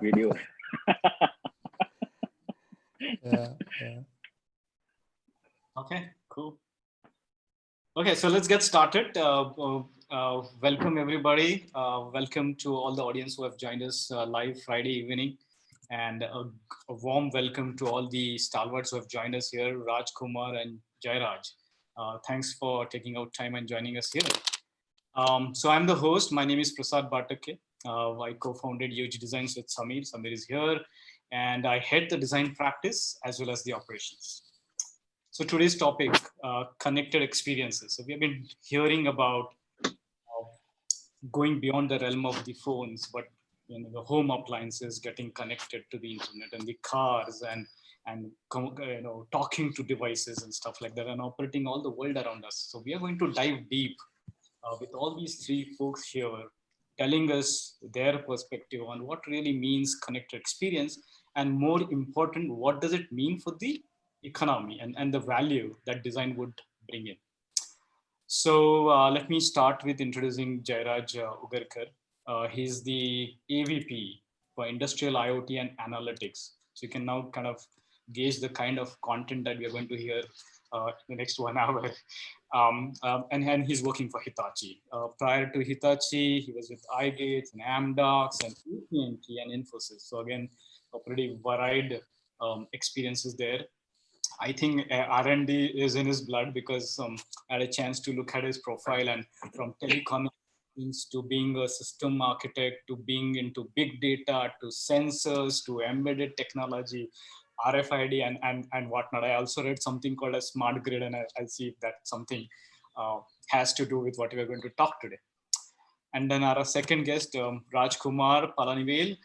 videos. Yeah, yeah. Okay, cool. Okay, so let's get started. Welcome everybody. Welcome to all the audience who have joined us live Friday evening, and a warm welcome to all the stalwarts who have joined us here, Raj Kumar and Jairaj. Thanks for taking out time and joining us here. So I'm the host. My name is Prasad Bhatake. I co-founded UG Designs with Samir. Samir is here, and I head the design practice as well as the operations. So today's topic, connected experiences. So we have been hearing about going beyond the realm of the phones, but the home appliances getting connected to the internet, and the cars, and talking to devices and stuff like that, and operating all the world around us. So we are going to dive deep with all these three folks here, telling us their perspective on what really means connected experience, and more important, what does it mean for the economy and the value that design would bring in. So let me start with introducing Jairaj Ugarkar. He's the AVP for Industrial IoT and Analytics. So you can now kind of gauge the kind of content that we are going to hear in the next 1 hour. And he's working for Hitachi. Prior to Hitachi, he was with iGates and Amdocs and AT&T and Infosys. So again, a pretty varied experiences there. I think R&D is in his blood, because I had a chance to look at his profile, and from telecommunications to being a system architect to being into big data to sensors to embedded technology, RFID and whatnot. I also read something called a smart grid, and I'll see if that something has to do with what we're going to talk today. And then our second guest, Raj Kumar Palanivel.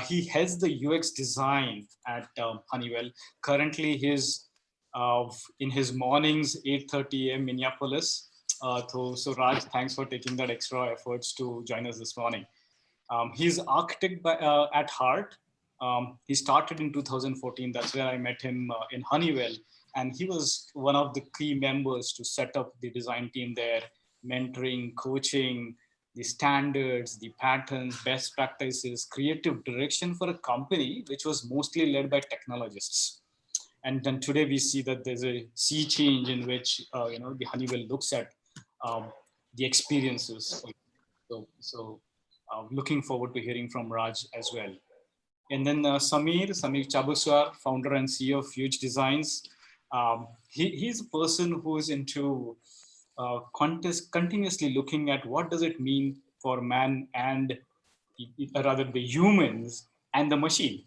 He heads the UX design at Honeywell. Currently, he's in his mornings, 8:30 a.m. Minneapolis. So Raj, thanks for taking that extra efforts to join us this morning. He's architect at heart. He started in 2014. That's where I met him in Honeywell. And he was one of the key members to set up the design team there, mentoring, coaching, the standards, the patterns, best practices, creative direction for a company which was mostly led by technologists. And then today we see that there's a sea change in which the Honeywell looks at the experiences. So looking forward to hearing from Raj as well. And then Samir Chabuswar, founder and CEO of Huge Designs. He's a person who is into continuously looking at what does it mean for man and rather the humans and the machine.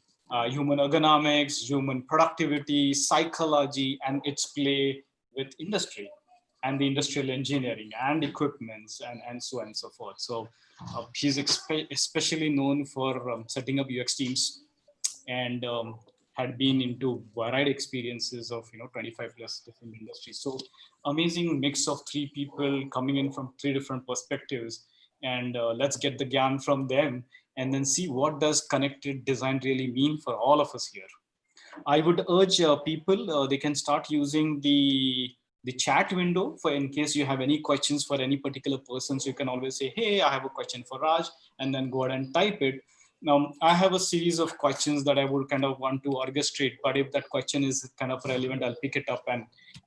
Human ergonomics, human productivity, psychology, and its play with industry and the industrial engineering and equipments and so on and so forth. So he's especially known for setting up UX teams, and had been into varied experiences of 25 plus different industries. So amazing mix of three people coming in from three different perspectives, and let's get the yarn from them and then see what does connected design really mean for all of us here. I would urge people, they can start using the chat window for in case you have any questions for any particular person. So you can always say, hey, I have a question for Raj, and then go ahead and type it. Now, I have a series of questions that I would kind of want to orchestrate, but if that question is kind of relevant, I'll pick it up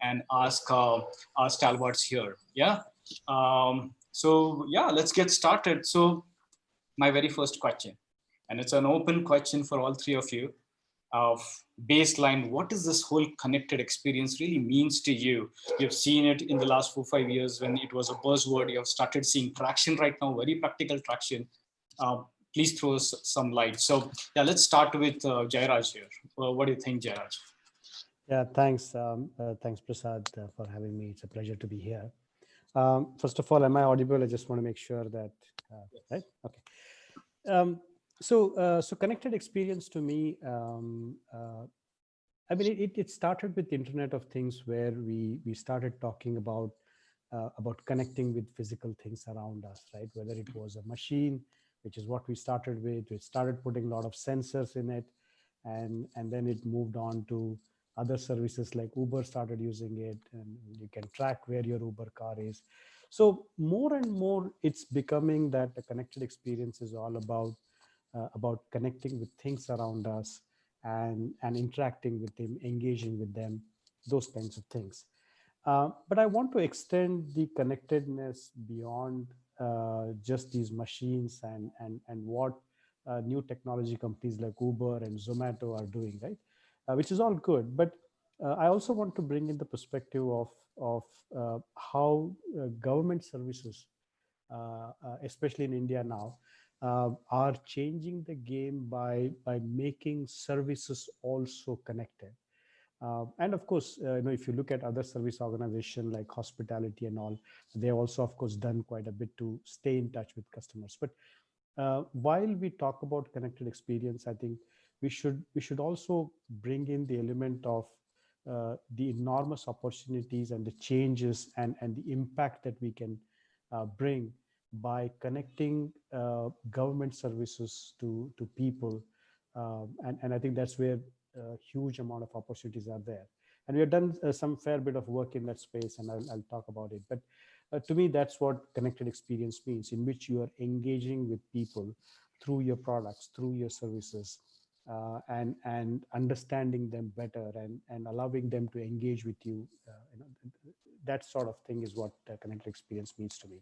and ask our stalwarts here. Yeah. So yeah, let's get started. So my very first question, and it's an open question for all three of you. Of baseline, what does this whole connected experience really means to you? You've seen it in the last 4-5 years when it was a buzzword. You have started seeing traction right now, very practical traction. Please throw us some light. So yeah, let's start with Jairaj here. What do you think, Jairaj? Yeah, thanks. Thanks, Prasad, for having me. It's a pleasure to be here. First of all, am I audible? I just want to make sure that, right? Okay. So connected experience to me, I mean, it started with the Internet of Things, where we started talking about connecting with physical things around us, right? Whether it was a machine, which is what we started with. We started putting a lot of sensors in it, and then it moved on to other services like Uber started using it, and you can track where your Uber car is. So more and more, it's becoming that the connected experience is all about about connecting with things around us and interacting with them, engaging with them, those kinds of things. But I want to extend the connectedness beyond just these machines and what new technology companies like Uber and Zomato are doing, right? Which is all good. But I also want to bring in the perspective of how government services, especially in India now, are changing the game by making services also connected. And of course, if you look at other service organizations like hospitality and all, they also, of course, done quite a bit to stay in touch with customers. But while we talk about connected experience, I think we should also bring in the element of the enormous opportunities and the changes and the impact that we can bring by connecting government services to people. And I think that's where a huge amount of opportunities are there. And we have done some fair bit of work in that space, and I'll talk about it. But to me, that's what connected experience means, in which you are engaging with people through your products, through your services, and understanding them better and allowing them to engage with you. That sort of thing is what connected experience means to me.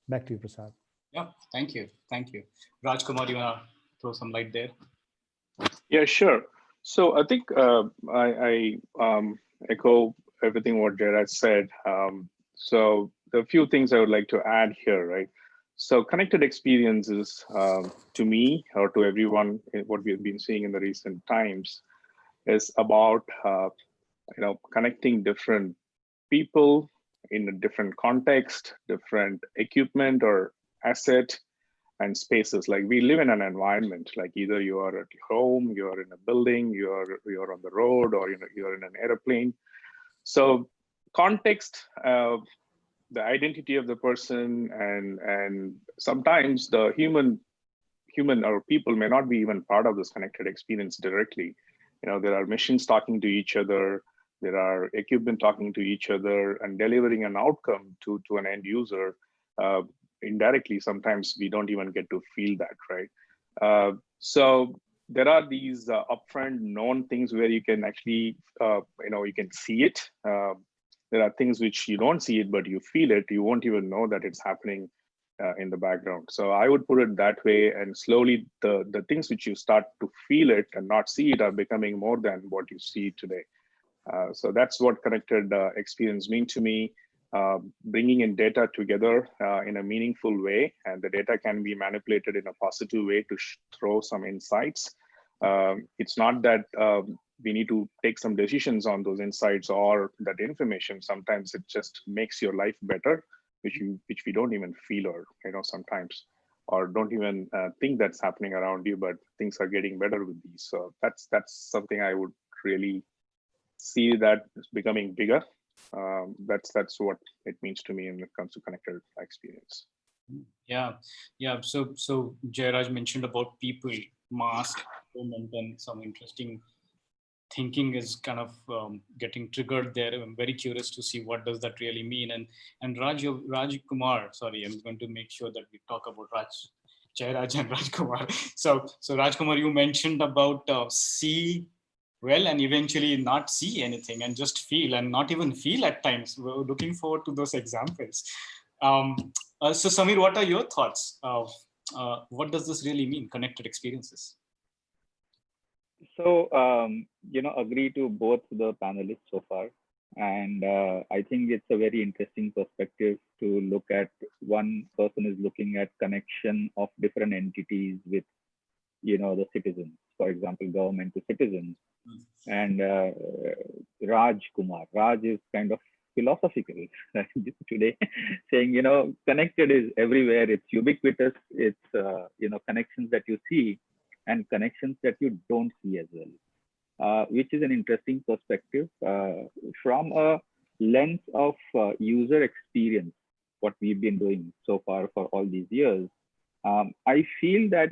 Back to you, Prasad. Yeah, thank you. Thank you. Rajkumar, you want to throw some light there? Yeah, sure. So I think I echo everything what Jairaj said. So the few things I would like to add here, right? So connected experiences, to me or to everyone, what we've been seeing in the recent times is about connecting different people in a different context, different equipment or asset and spaces. Like we live in an environment, like either you are at home, you are in a building, you're on the road, or you're in an airplane. So context, the identity of the person, and sometimes the human or people may not be even part of this connected experience directly. There are machines talking to each other, there are equipment talking to each other and delivering an outcome to an end user. Indirectly, sometimes we don't even get to feel that, right? So there are these upfront known things where you can actually, you can see it. There are things which you don't see it, but you feel it. You won't even know that it's happening in the background. So I would put it that way. And slowly, the things which you start to feel it and not see it are becoming more than what you see today. So that's what connected experience mean to me. Bringing in data together in a meaningful way, and the data can be manipulated in a positive way to throw some insights. It's not that we need to take some decisions on those insights or that information. Sometimes it just makes your life better, which we don't even feel, or sometimes, or don't even think that's happening around you, but things are getting better with these. So that's something I would really see that becoming bigger. That's what it means to me when it comes to connected experience. Yeah. So Jairaj mentioned about people, mask, and some interesting thinking is kind of getting triggered there. I'm very curious to see what does that really mean. And Raj Kumar, sorry, I'm going to make sure that we talk about Jairaj and Raj Kumar. So Raj Kumar, you mentioned about see well and eventually not see anything and just feel and not even feel at times. We're looking forward to those examples. So Samir, what are your thoughts of what does this really mean, connected experiences? So, agree to both the panelists so far. And I think it's a very interesting perspective to look at. One person is looking at connection of different entities with, the citizens, for example, government to citizens. And Raj is kind of philosophical today, saying, connected is everywhere. It's ubiquitous. It's, connections that you see and connections that you don't see as well, which is an interesting perspective from a lens of user experience, what we've been doing so far for all these years. I feel that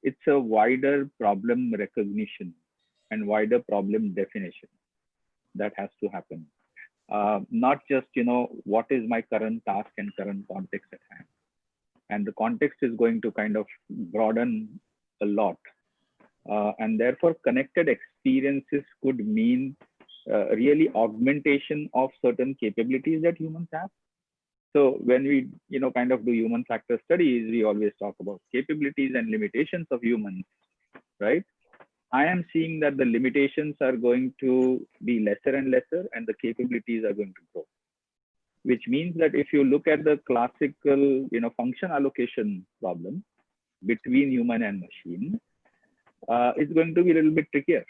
it's a wider problem recognition and wider problem definition that has to happen. Not just, what is my current task and current context at hand. And the context is going to kind of broaden a lot. And therefore, connected experiences could mean really augmentation of certain capabilities that humans have. So when we, kind of do human factor studies, we always talk about capabilities and limitations of humans, right? I am seeing that the limitations are going to be lesser and lesser, and the capabilities are going to grow. Which means that if you look at the classical, function allocation problem between human and machine, it's going to be a little bit trickier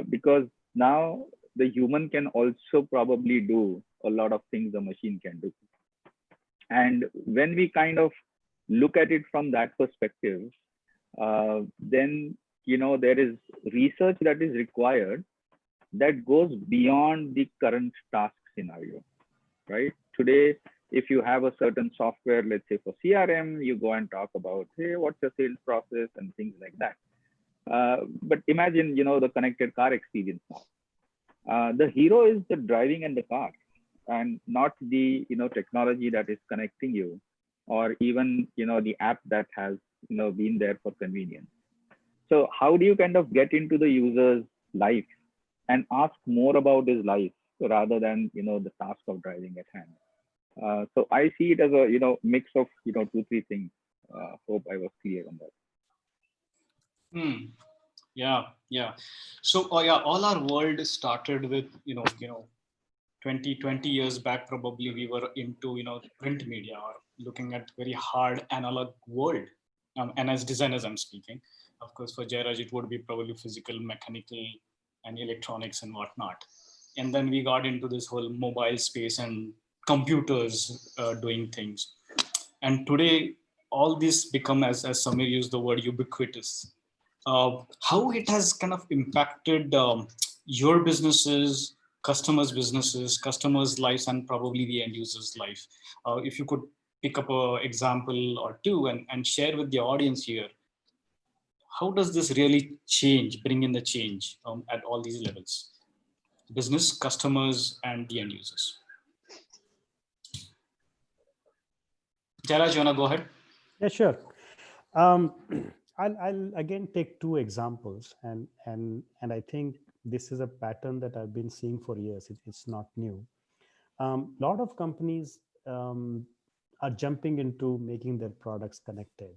because now the human can also probably do a lot of things the machine can do. And when we kind of look at it from that perspective, then there is research that is required that goes beyond the current task scenario, right? Today, if you have a certain software, let's say for CRM, you go and talk about, hey, what's your sales process and things like that. But imagine, the connected car experience now. The hero is the driving and the car, and not the technology that is connecting you, or even the app that has been there for convenience. So how do you kind of get into the user's life and ask more about his life rather than the task of driving at hand? So I see it as a mix of 2-3 things. Hope I was clear on that. Yeah. So all our world started with 20 years back. Probably we were into print media or looking at very hard analog world. And as designers, I'm speaking. Of course, for Jairaj, it would be probably physical, mechanical, and electronics and whatnot. And then we got into this whole mobile space and computers doing things. And today, all this become, as Samir used the word, ubiquitous. How it has kind of impacted your businesses, customers' lives, and probably the end user's life. If you could pick up an example or two and share with the audience here, how does this really bring in the change at all these levels? Business, customers, and the end users. Jairaj, you want to go ahead? Yeah, sure. I'll again take two examples, and I think this is a pattern that I've been seeing for years. It's not new. A lot of companies are jumping into making their products connected,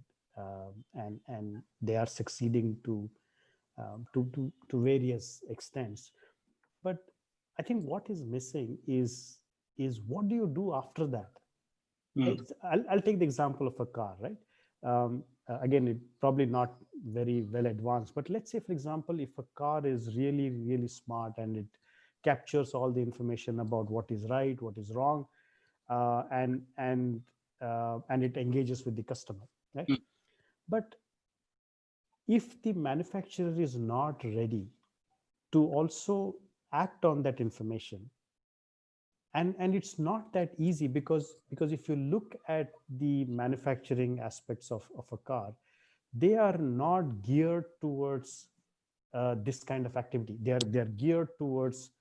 and they are succeeding to various extents. But I think what is missing is what do you do after that? I'll take the example of a car, right? Again, it probably not very well advanced, but let's say, for example, if a car is really, really smart and it captures all the information about what is right, what is wrong, and it engages with the customer, right? But if the manufacturer is not ready to also act on that information, and it's not that easy because if you look at the manufacturing aspects of a car, they are not geared towards this kind of activity. They're geared towards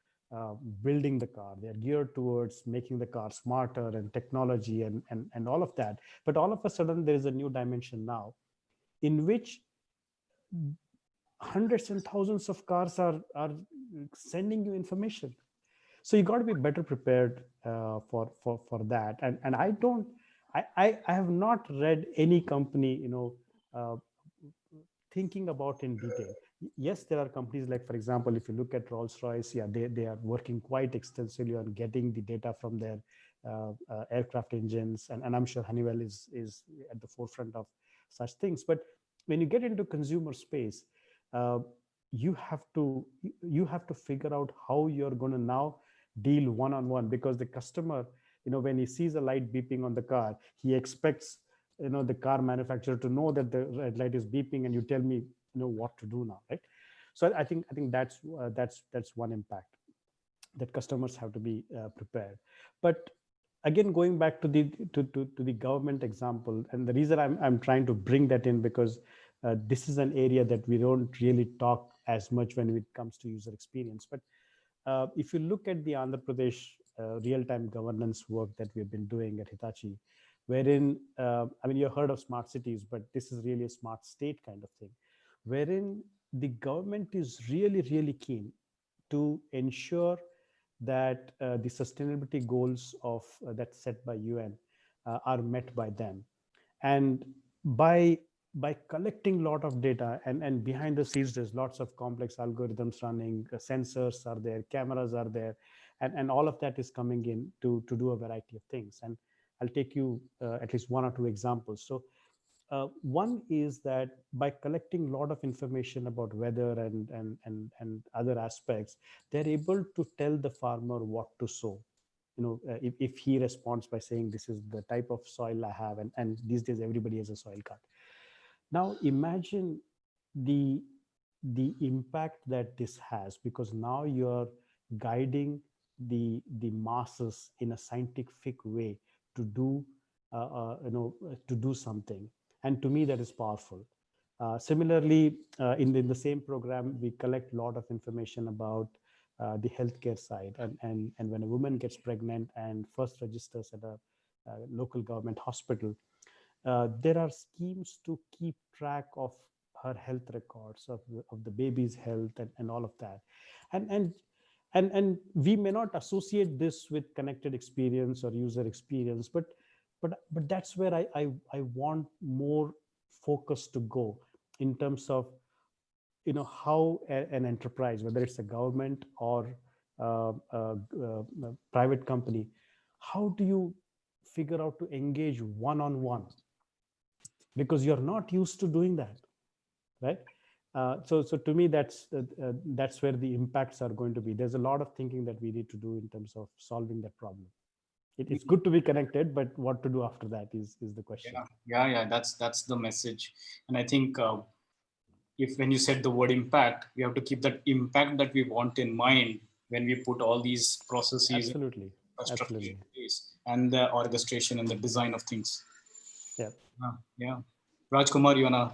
building the car. They're geared towards making the car smarter and technology and all of that. But all of a sudden, there is a new dimension now in which hundreds and thousands of cars are sending you information. So you got to be better prepared for that. And I have not read any company thinking about in detail. Yes, there are companies like, for example, if you look at Rolls-Royce, yeah, they are working quite extensively on getting the data from their aircraft engines, and I'm sure Honeywell is at the forefront of such things. But when you get into consumer space, you have to figure out how you're going to now deal one-on-one, because the customer, when he sees a light beeping on the car, he expects the car manufacturer to know that the red light is beeping, and you tell me what to do now, right? So I think that's one impact, that customers have to be prepared. But again, going back to the government example, and the reason I'm trying to bring that in, because this is an area that we don't really talk as much when it comes to user experience. But if you look at the Andhra Pradesh real-time governance work that we've been doing at Hitachi, wherein, I mean, you've heard of smart cities, but this is really a smart state kind of thing, wherein the government is really, really keen to ensure that the sustainability goals of that's set by UN are met by them. And by collecting a lot of data, and behind the scenes there's lots of complex algorithms running, sensors are there, cameras are there, and all of that is coming in to do a variety of things. And I'll take you at least one or two examples. So one is that by collecting a lot of information about weather and other aspects, they're able to tell the farmer what to sow. If he responds by saying this is the type of soil I have, and these days everybody has a soil card. Now imagine the impact that this has, because now you're guiding the masses in a scientific way to do to do something. And to me that is powerful. Similarly, in the same program, we collect a lot of information about the healthcare side, and when a woman gets pregnant and first registers at a local government hospital, there are schemes to keep track of her health records, of the baby's health, and all of that. And we may not associate this with connected experience or user experience, but that's where I want more focus to go, in terms of how an enterprise, whether it's a government or a private company, how do you figure out to engage one-on-one, because you're not used to doing that, right? So to me, that's where the impacts are going to be. There's a lot of thinking that we need to do in terms of solving that problem. It's good to be connected, but what to do after that is the question. Yeah. That's the message. And I think if when you said the word impact, we have to keep that impact that we want in mind when we put all these processes, Absolutely. in place, and the orchestration and the design of things. Yeah. Rajkumar, you wanna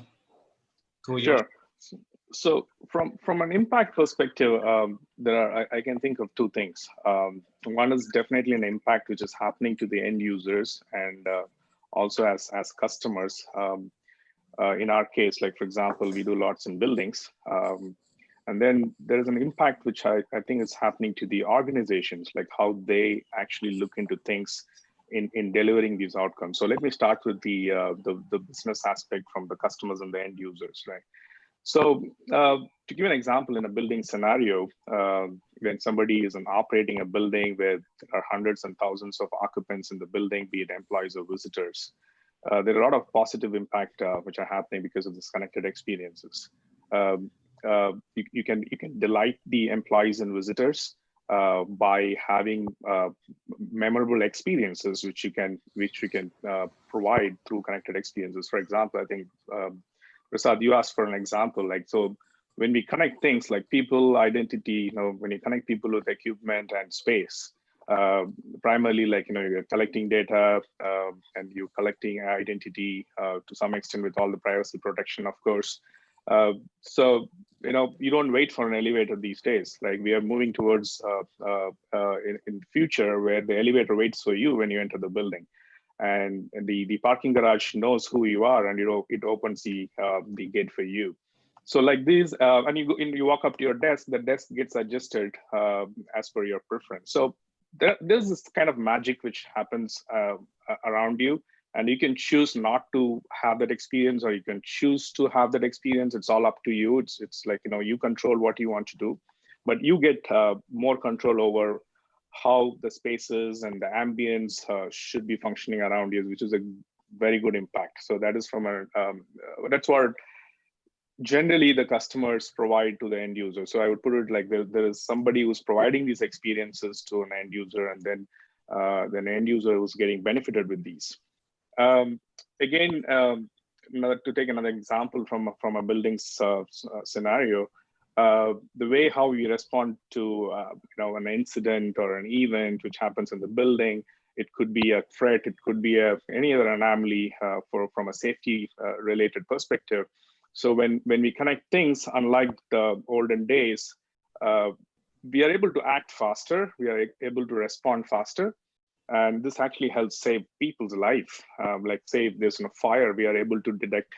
throw your... Sure. So from an impact perspective, I can think of two things. One is definitely an impact which is happening to the end users, and also as customers. In our case, like for example, we do lots in buildings, and then there is an impact which I think is happening to the organizations, like how they actually look into things in delivering these outcomes. So let me start with the business aspect from the customers and the end users, right? So to give an example, in a building scenario, when somebody is operating a building where there are hundreds and thousands of occupants in the building, be it employees or visitors, there are a lot of positive impact which are happening because of this connected experiences. You can delight the employees and visitors by having memorable experiences which we can provide through connected experiences. For example, I think Prasad, you asked for an example, like, so when we connect things like people, identity, when you connect people with equipment and space, primarily, like, you're collecting data and you're collecting identity to some extent with all the privacy protection, of course. So, you don't wait for an elevator these days. Like, we are moving towards in the future where the elevator waits for you when you enter the building. And the parking garage knows who you are, and it opens the gate for you. So like these, and you walk up to your desk, the desk gets adjusted as per your preference. So there's this kind of magic which happens around you, and you can choose not to have that experience, or you can choose to have that experience. It's all up to you. It's like, you control what you want to do, but you get more control over how the spaces and the ambience should be functioning around you, which is a very good impact. So that is that's what generally the customers provide to the end user. So I would put it like there is somebody who's providing these experiences to an end user, and then the end user who's getting benefited with these. Again, to take another example from a building scenario, the way how we respond to an incident or an event which happens in the building, it could be a threat, it could be any other anomaly from a safety related perspective. So when we connect things, unlike the olden days, we are able to act faster, we are able to respond faster. And this actually helps save people's life. Like say if there's a fire, we are able to detect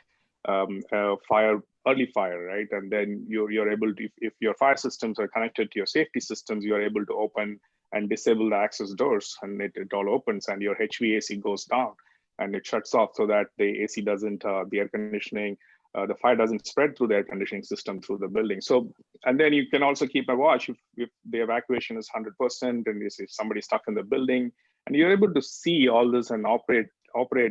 fire, early fire, right? And then you're able to, if your fire systems are connected to your safety systems, you are able to open and disable the access doors, and it all opens, and your HVAC goes down and it shuts off so that the AC doesn't, the air conditioning, the fire doesn't spread through the air conditioning system through the building. So, and then you can also keep a watch if the evacuation is 100% and you see somebody stuck in the building, and you're able to see all this and operate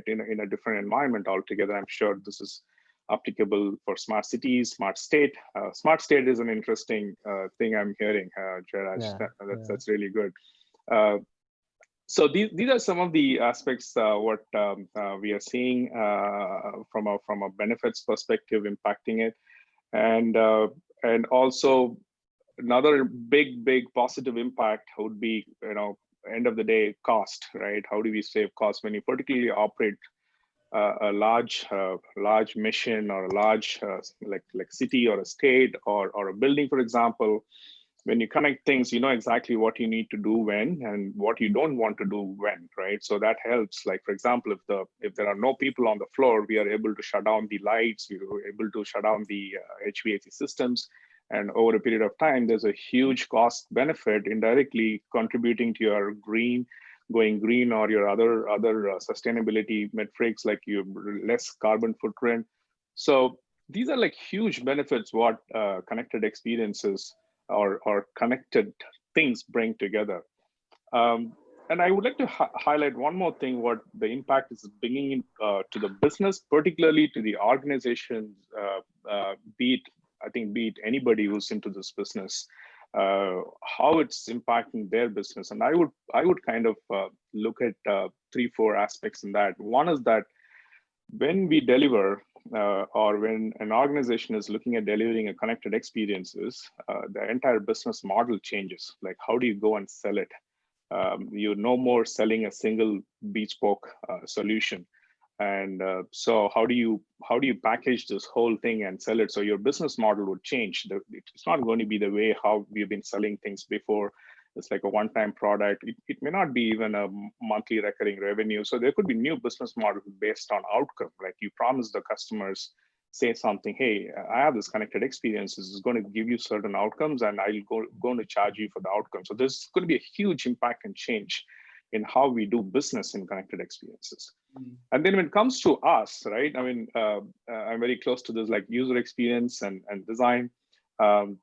in a different environment altogether. I'm sure this is applicable for smart cities, smart state. Smart state is an interesting thing I'm hearing, Jairaj. Yeah, That's really good. Uh, so these are some of the aspects what we are seeing from a benefits perspective impacting it, and also another big positive impact would be, end of the day, cost, right? How do we save cost when you particularly operate a large mission, or a large like city or a state, or a building, for example? When you connect things, you know exactly what you need to do when and what you don't want to do when, right? So that helps. Like for example, if there are no people on the floor, we are able to shut down the lights, we are able to shut down the HVAC systems, and over a period of time, there's a huge cost benefit indirectly contributing to your going green, or your other sustainability metrics, like your less carbon footprint. So these are like huge benefits what connected experiences or connected things bring together. Um, and I would like to highlight one more thing: what the impact is bringing to the business, particularly to the organizations, be it anybody who's into this business, how it's impacting their business. And I would kind of look at 3-4 aspects in that. One is that when we deliver, or when an organization is looking at delivering a connected experiences, the entire business model changes. Like, how do you go and sell it? You're no more selling a single bespoke solution. And so how do you package this whole thing and sell it? So your business model would change. It's not going to be the way how we've been selling things before. It's like a one-time product. It may not be even a monthly recurring revenue. So there could be new business model based on outcome. Like you promise the customers, say something, hey, I have this connected experience. This is going to give you certain outcomes, and going to charge you for the outcome. So there's going to be a huge impact and change in how we do business in connected experiences. And then when it comes to us, right? I mean, I'm very close to this, like user experience and design. Um,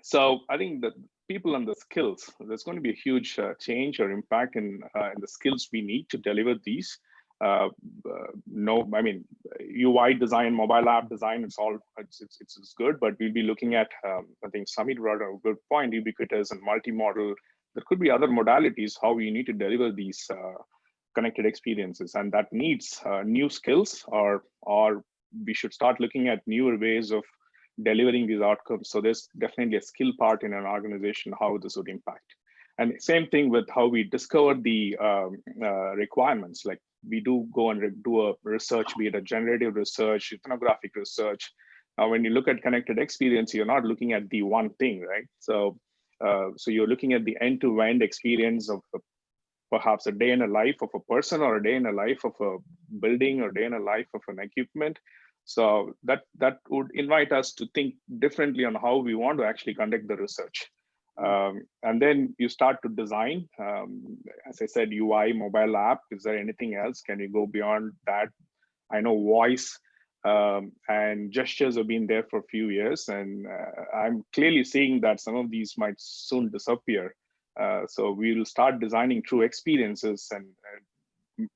so I think that people and the skills, there's going to be a huge change or impact in the skills we need to deliver these. No, I mean, UI design, mobile app design, it's good, but we'll be looking at, I think Samir brought a good point, ubiquitous and multimodal. There could be other modalities how we need to deliver these connected experiences, and that needs new skills, or we should start looking at newer ways of delivering these outcomes. So there's definitely a skill part in an organization how this would impact. And same thing with how we discover the requirements. Like we do go and do a research, be it a generative research, ethnographic research. Now, when you look at connected experience, you're not looking at the one thing, right? So you're looking at the end-to-end experience of perhaps a day in a life of a person, or a day in a life of a building, or a day in a life of an equipment. So that would invite us to think differently on how we want to actually conduct the research. And then you start to design, as I said, UI, mobile app. Is there anything else? Can you go beyond that? I know voice and gestures have been there for a few years, and I'm clearly seeing that some of these might soon disappear. So we will start designing true experiences and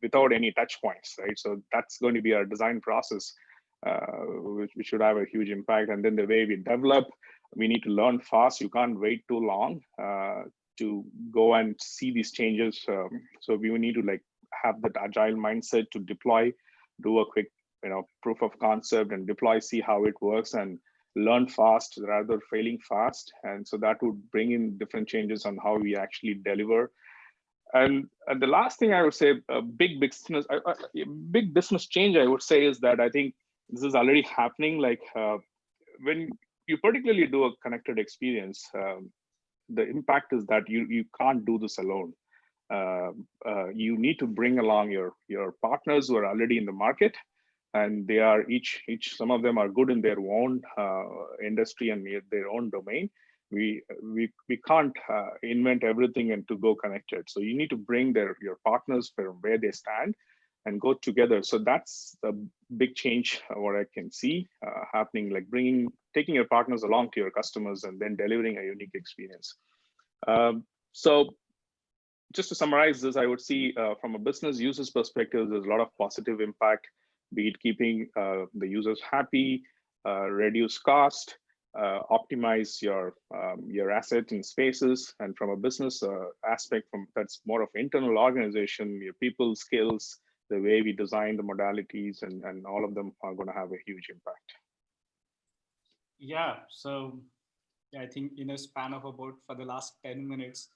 without any touch points, right? So that's going to be our design process, which should have a huge impact. And then the way we develop, we need to learn fast. You can't wait too long to go and see these changes. So we need to like have that agile mindset to deploy, do a quick proof of concept and deploy, see how it works, and learn fast rather failing fast. And so that would bring in different changes on how we actually deliver. And the last thing I would say, a big business change I would say is that I think this is already happening. Like when you particularly do a connected experience, the impact is that you can't do this alone. you need to bring along your partners who are already in the market, and they are each some of them are good in their own industry and their own domain. We can't invent everything and to go connected. So you need to bring your partners from where they stand and go together. So that's the big change what I can see happening, like taking your partners along to your customers and then delivering a unique experience. So just to summarize this, I would see from a business users perspective, there's a lot of positive impact, be it keeping the users happy, reduce cost, optimize your asset and spaces. And from a business aspect, that's more of internal organization, your people skills, the way we design the modalities, and all of them are going to have a huge impact. Yeah, so I think in a span of about for the last 10 minutes,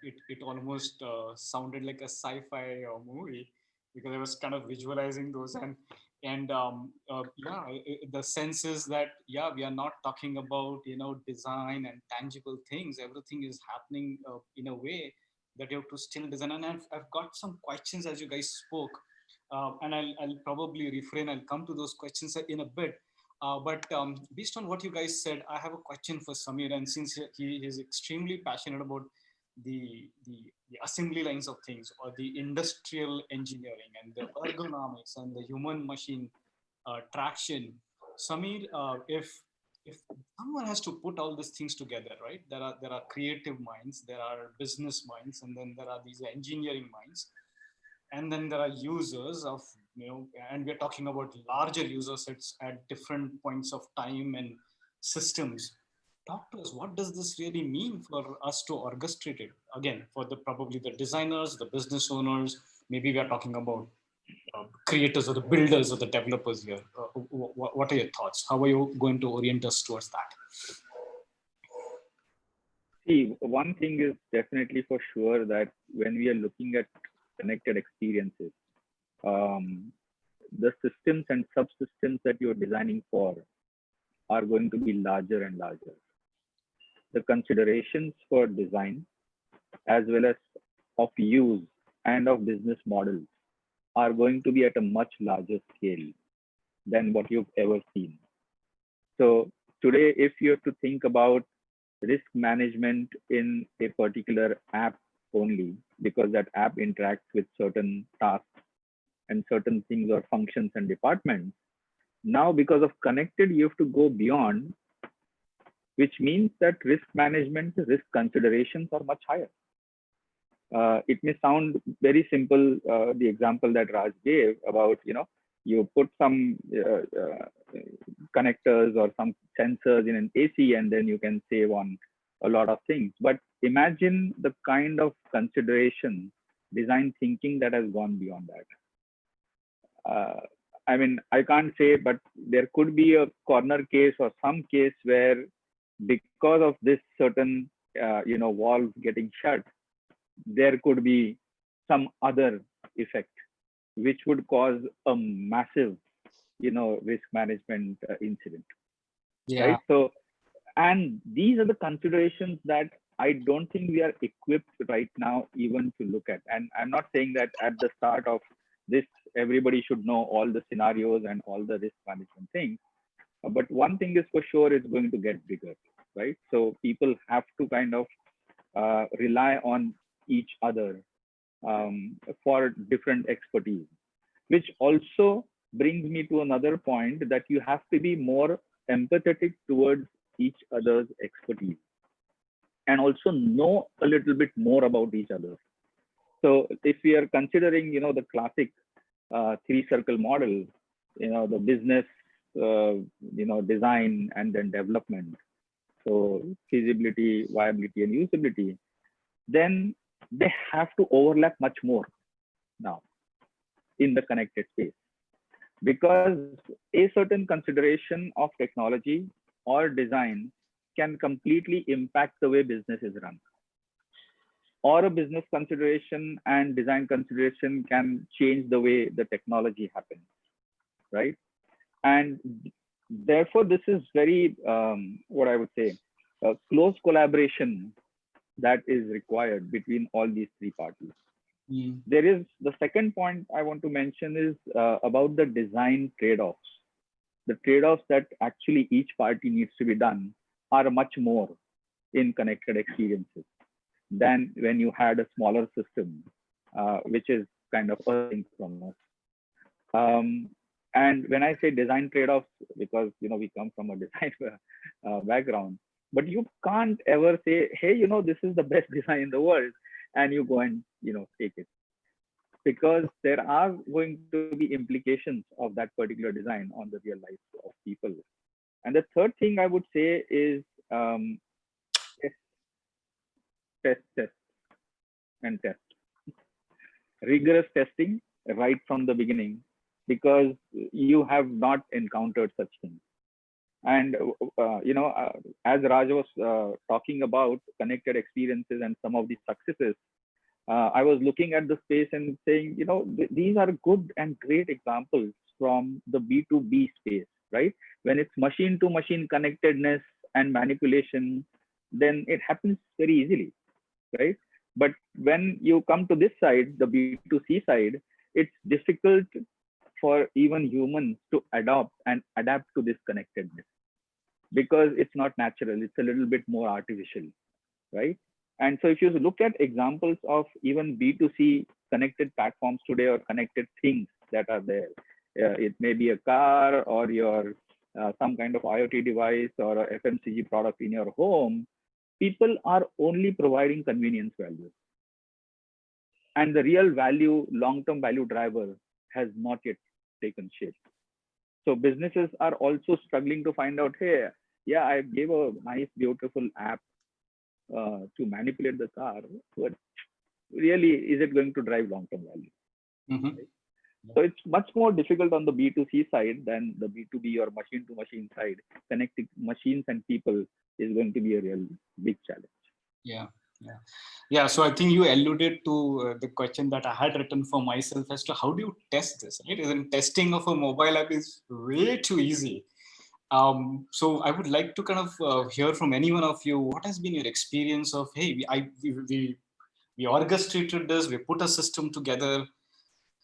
it almost sounded like a sci-fi movie, because I was kind of visualizing those, and yeah, the sense is that, yeah, we are not talking about, design and tangible things. Everything is happening in a way that you have to still design. And I've got some questions as you guys spoke, and I'll probably refrain. I'll come to those questions in a bit. But based on what you guys said, I have a question for Samir. And since he is extremely passionate about the assembly lines of things, or the industrial engineering and the ergonomics and the human machine traction, Samir, if someone has to put all these things together, right? There are creative minds, there are business minds, and then there are these engineering minds, and then there are users of, and we're talking about larger user sets at different points of time and systems. Talk to us, what does this really mean for us to orchestrate it? Again, for probably the designers, the business owners, maybe we are talking about creators or the builders or the developers here. What are your thoughts? How are you going to orient us towards that? See, one thing is definitely for sure that when we are looking at connected experiences, the systems and subsystems that you're designing for are going to be larger and larger. The considerations for design, as well as of use and of business models, are going to be at a much larger scale than what you've ever seen. So today, if you have to think about risk management in a particular app only, because that app interacts with certain tasks and certain things or functions and departments, now because of connected, you have to go beyond, which means that risk management, risk considerations are much higher. It may sound very simple, the example that Raj gave about, you put some connectors or some sensors in an AC, and then you can save on a lot of things. But imagine the kind of consideration, design thinking that has gone beyond that. I mean, I can't say, but there could be a corner case or some case where, because of this certain, valve getting shut, there could be some other effect which would cause a massive, risk management incident. Yeah. Right. So, and these are the considerations that I don't think we are equipped right now even to look at. And I'm not saying that at the start of this, everybody should know all the scenarios and all the risk management things. But one thing is for sure, it's going to get bigger, right? So people have to kind of rely on each other for different expertise, which also brings me to another point, that you have to be more empathetic towards each other's expertise and also know a little bit more about each other. So if we are considering, the classic three-circle model, the business, design, and then development, so feasibility, viability, and usability, then they have to overlap much more now in the connected space, because a certain consideration of technology or design can completely impact the way business is run, or a business consideration and design consideration can change the way the technology happens, right? And therefore, this is very, what I would say, close collaboration that is required between all these three parties. Mm. There is the second point I want to mention is about the design trade-offs. The trade-offs that actually each party needs to be done are much more in connected experiences than when you had a smaller system, which is kind of asynchronous. Um, and when I say design trade-offs, because we come from a design background, but you can't ever say, hey, this is the best design in the world, and you go and take it, because there are going to be implications of that particular design on the real life of people. And the third thing I would say is test, test, and test. Rigorous testing right from the beginning, because you have not encountered such things. And as Raj was talking about connected experiences and some of the successes, I was looking at the space and saying, these are good and great examples from the B2B space, right? When it's machine to machine connectedness and manipulation, then it happens very easily, right? But when you come to this side, the B2C side, it's difficult for even humans to adopt and adapt to this connectedness, because it's not natural. It's a little bit more artificial, right? And so if you look at examples of even B2C connected platforms today, or connected things that are there, it may be a car, or your some kind of IoT device, or a FMCG product in your home, people are only providing convenience value. And the real value, long-term value driver has not yet taken shape. So businesses are also struggling to find out, hey, yeah, I gave a nice, beautiful app to manipulate the car, but really, is it going to drive long-term value? Mm-hmm. Right? So it's much more difficult on the B2C side than the B2B or machine-to-machine side. Connecting machines and people is going to be a real big challenge. Yeah. So I think you alluded to the question that I had written for myself as to how do you test this? Right? Isn't testing of a mobile app is way too easy. So I would like to kind of hear from any one of you, what has been your experience of, hey, we orchestrated this, we put a system together,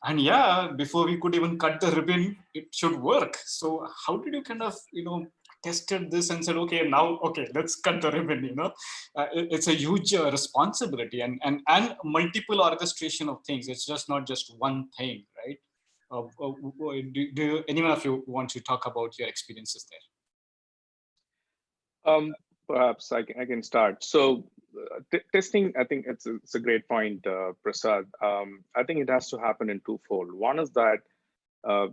and yeah, before we could even cut the ribbon, it should work. So how did you kind of, tested this and said, okay, now, okay, let's cut the ribbon, it's a huge responsibility and multiple orchestration of things. It's just not just one thing, right? Do anyone of you want to talk about your experiences there? Perhaps I can start. So testing, I think it's a great point, Prasad. I think it has to happen in twofold. One is that uh,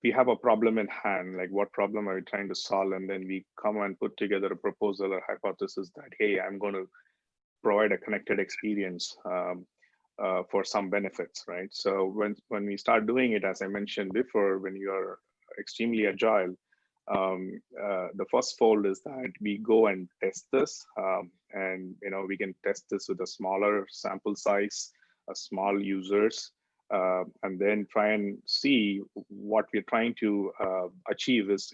we have a problem in hand, like what problem are we trying to solve? And then we come and put together a proposal or hypothesis that, hey, I'm going to provide a connected experience for some benefits, right? So when we start doing it, as I mentioned before, when you are extremely agile, the first fold is that we go and test this, and we can test this with a smaller sample size, a small users, and then try and see what we're trying to achieve is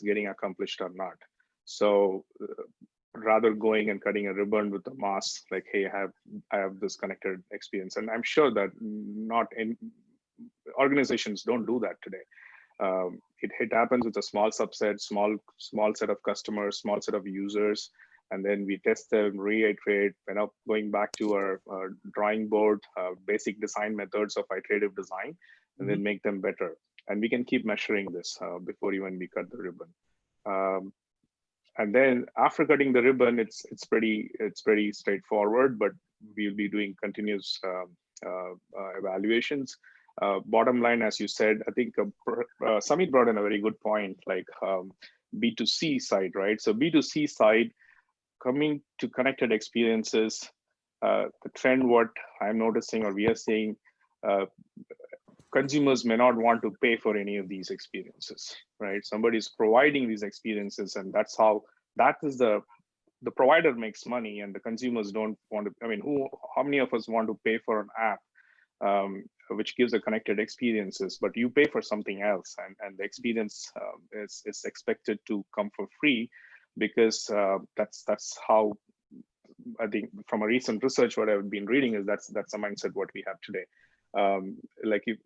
getting accomplished or not. So rather going and cutting a ribbon with the mass, like, hey, I have this connected experience, and I'm sure that not in organizations don't do that today. It happens with a small subset, small set of customers, small set of users, and then we test them, reiterate, going back to our drawing board, basic design methods of iterative design, and then make them better. And we can keep measuring this before even we cut the ribbon. And then after cutting the ribbon, it's pretty straightforward, but we'll be doing continuous evaluations. Bottom line, as you said, I think Samit brought in a very good point, like B2C side, right? So B2C side, coming to connected experiences, the trend, what I'm noticing or we are seeing, consumers may not want to pay for any of these experiences, right? Somebody's providing these experiences, and that is the provider makes money, and the consumers don't want to. I mean, how many of us want to pay for an app which gives a connected experiences, but you pay for something else, and the experience is expected to come for free, because that's how I think from a recent research, what I've been reading is that's the mindset what we have today. Like if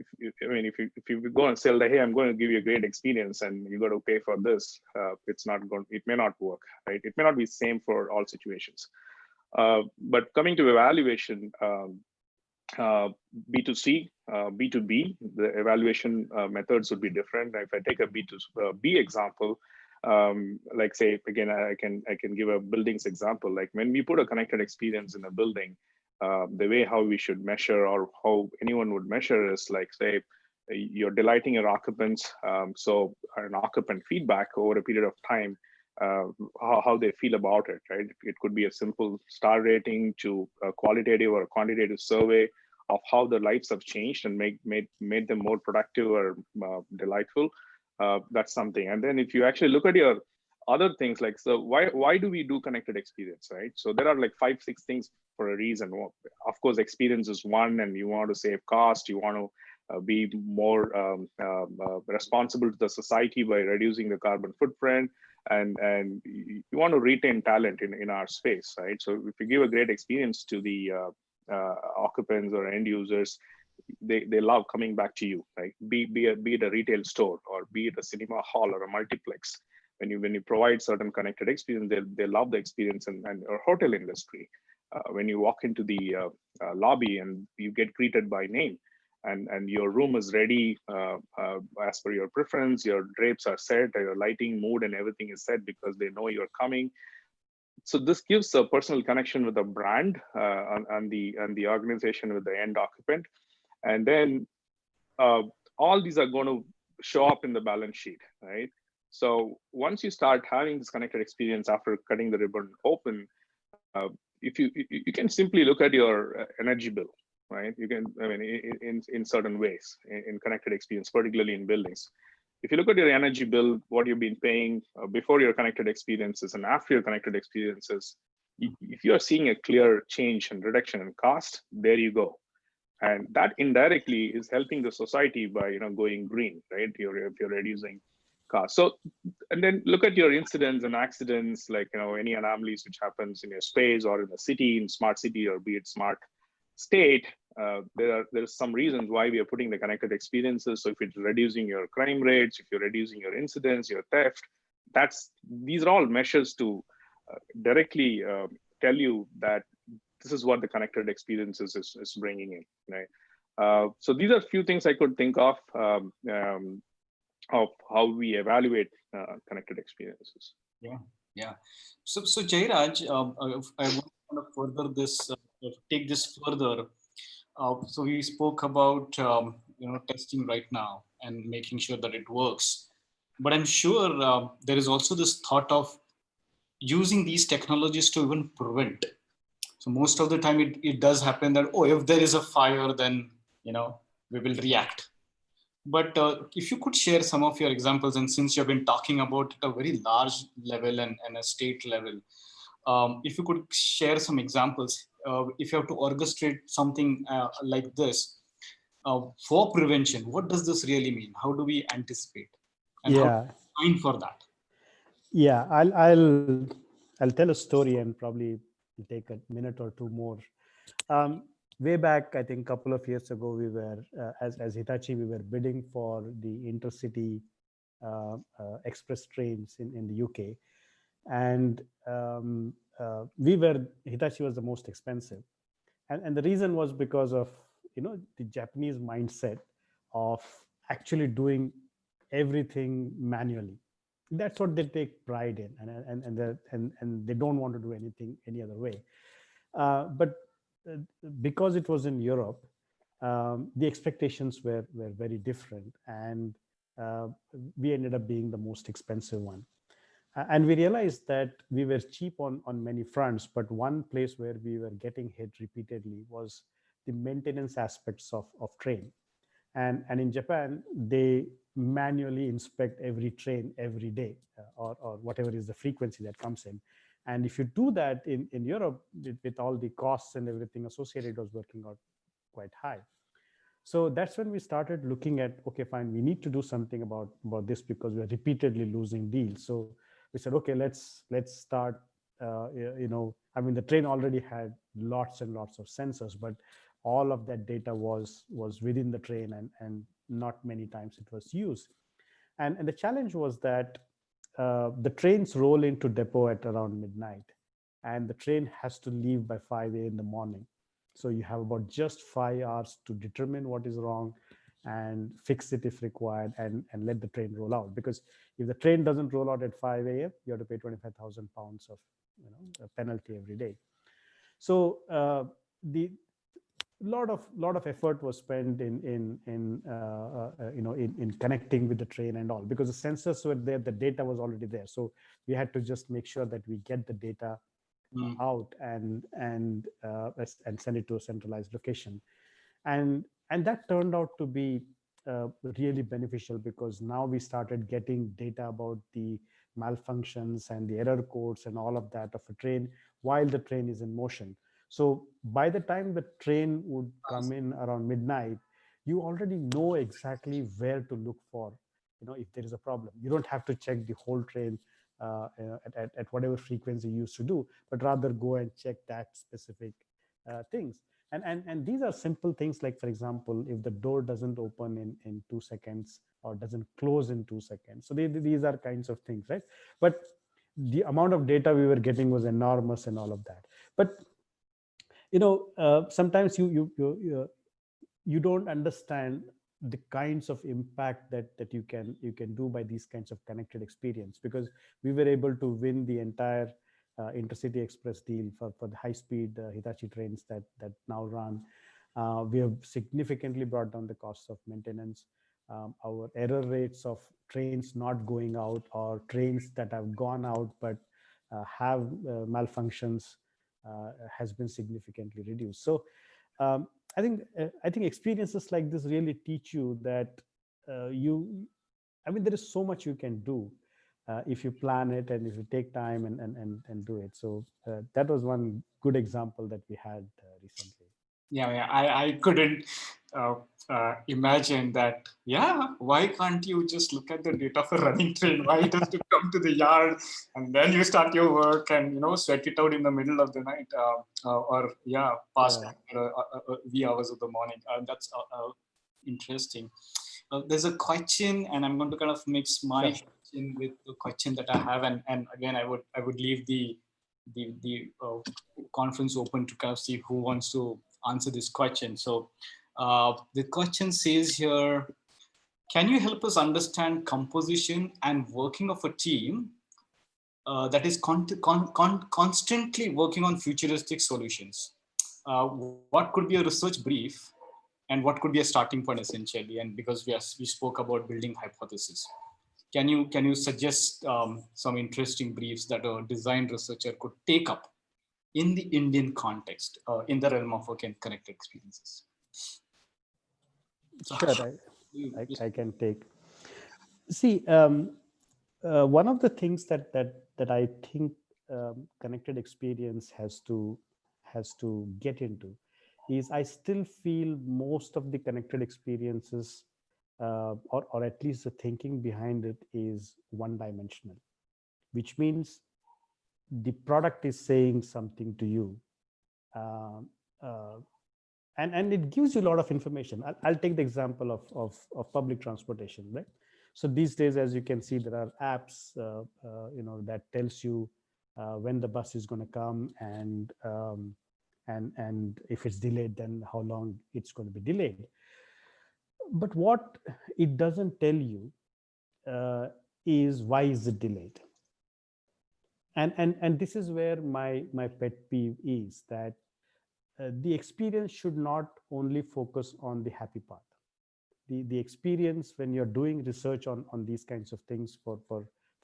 you go and sell the, hey, I'm going to give you a great experience and you got to pay for this, it's not going, it may not work, right? It may not be same for all situations. But coming to evaluation, B2C, B2B, the evaluation methods would be different. If I take a B2B example, like say again, I can give a buildings example. Like when we put a connected experience in a building, the way how we should measure or how anyone would measure is like say you're delighting your occupants. So an occupant feedback over a period of time, how they feel about it, right? It could be a simple star rating to a qualitative or quantitative survey of how their lives have changed and made them more productive or delightful. That's something. And then if you actually look at your other things, like, so why do we do connected experience, right? So there are like 5-6 things for a reason. Well, of course, experience is one, and you want to save cost, you want to be more responsible to the society by reducing the carbon footprint, and you want to retain talent in our space, right? So if you give a great experience to the occupants or end users, they love coming back to you, right? Be it a retail store or be it a cinema hall or a multiplex. When you provide certain connected experience, they love the experience. And or hotel industry, when you walk into the lobby and you get greeted by name, and your room is ready as per your preference, your drapes are set, your lighting, mood, and everything is set because they know you're coming. So this gives a personal connection with the brand and the organization with the end occupant. And then all these are going to show up in the balance sheet, right? So once you start having this connected experience after cutting the ribbon open, if you can simply look at your energy bill, right? You can, I mean, in certain ways in connected experience, particularly in buildings. If you look at your energy bill, what you've been paying before your connected experiences and after your connected experiences, if you are seeing a clear change and reduction in cost, there you go. And that indirectly is helping the society by going green, right? If you're reducing costs. So, and then look at your incidents and accidents, like any anomalies which happens in your space or in the city, in smart city or be it smart state. There's some reasons why we are putting the connected experiences. So if it's reducing your crime rates, if you're reducing your incidents, your theft, these are all measures to directly tell you that this is what the connected experiences is bringing in, right? So these are a few things I could think of how we evaluate connected experiences. Yeah. So Jairaj, I want to further this, take this further. So we spoke about testing right now and making sure that it works. But I'm sure there is also this thought of using these technologies to even prevent. So most of the time it does happen that, if there is a fire, then we will react. But if you could share some of your examples, and since you've been talking about at a very large level and a state level, if you could share some examples, if you have to orchestrate something like this for prevention, what does this really mean? How do we anticipate? And how do we find for that? Yeah, I'll tell a story and probably take a minute or two more. Way back, I think a couple of years ago, we were, as Hitachi, we were bidding for the intercity express trains in the UK. And Hitachi was the most expensive. And the reason was because of, the Japanese mindset of actually doing everything manually. That's what they take pride in, and they don't want to do anything any other way. But because it was in Europe, the expectations were very different, and we ended up being the most expensive one. And we realized that we were cheap on many fronts, but one place where we were getting hit repeatedly was the maintenance aspects of train. And in Japan, they manually inspect every train every day, or whatever is the frequency that comes in. And if you do that in Europe, with all the costs and everything associated, it was working out quite high. So that's when we started looking at, okay, fine, we need to do something about this because we're repeatedly losing deals. So we said, okay, let's start I mean, the train already had lots and lots of sensors, but all of that data was within the train, and not many times it was used. And the challenge was that the trains roll into depot at around midnight, and the train has to leave by 5 a.m. in the morning. So you have about just 5 hours to determine what is wrong and fix it if required, and let the train roll out. Because if the train doesn't roll out at 5 a.m., you have to pay 25,000 pounds of a penalty every day. So the lot of effort was spent in connecting with the train and all, because the sensors were there, the data was already there. So we had to just make sure that we get the data out and send it to a centralized location, and that turned out to be really beneficial, because now we started getting data about the malfunctions and the error codes and all of that of a train while the train is in motion. So by the time the train would come in around midnight, you already know exactly where to look for, if there is a problem. You don't have to check the whole train at whatever frequency you used to do, but rather go and check that specific things. And these are simple things, like, for example, if the door doesn't open in 2 seconds or doesn't close in 2 seconds. So these are kinds of things, right? But the amount of data we were getting was enormous and all of that. But sometimes you don't understand the kinds of impact that you can do by these kinds of connected experience, because we were able to win the entire intercity express deal for the high speed Hitachi trains that now run. We have significantly brought down the costs of maintenance. Our error rates of trains not going out, or trains that have gone out but have malfunctions, has been significantly reduced. So I think experiences like this really teach you that there is so much you can do if you plan it and if you take time and do it. So that was one good example that we had recently. Yeah, I couldn't uh, imagine that. Yeah, why can't you just look at the data for running train? Why it has to come to the yard and then you start your work and sweat it out in the middle of the night, or past wee hours of the morning. That's interesting. There's a question, and I'm going to kind of mix my question with the question that I have, and again I would leave the conference open to kind of see who wants to answer this question. So the question says here, can you help us understand composition and working of a team that is constantly working on futuristic solutions? What could be a research brief, and what could be a starting point essentially? And because we spoke about building hypothesis, can you suggest some interesting briefs that a design researcher could take up in the Indian context, in the realm of connected experiences? So Sure, I can take. See, one of the things that I think connected experience has to get into is, I still feel most of the connected experiences, or at least the thinking behind it, is one dimensional, which means the product is saying something to you, uh, uh, and it gives you a lot of information. I'll take the example of public transportation, right? So these days, as you can see, there are apps that tells you when the bus is going to come, and if it's delayed, then how long it's going to be delayed. But what it doesn't tell you is, why is it delayed? And this is where my pet peeve is, that the experience should not only focus on the happy part. The experience, when you're doing research on these kinds of things for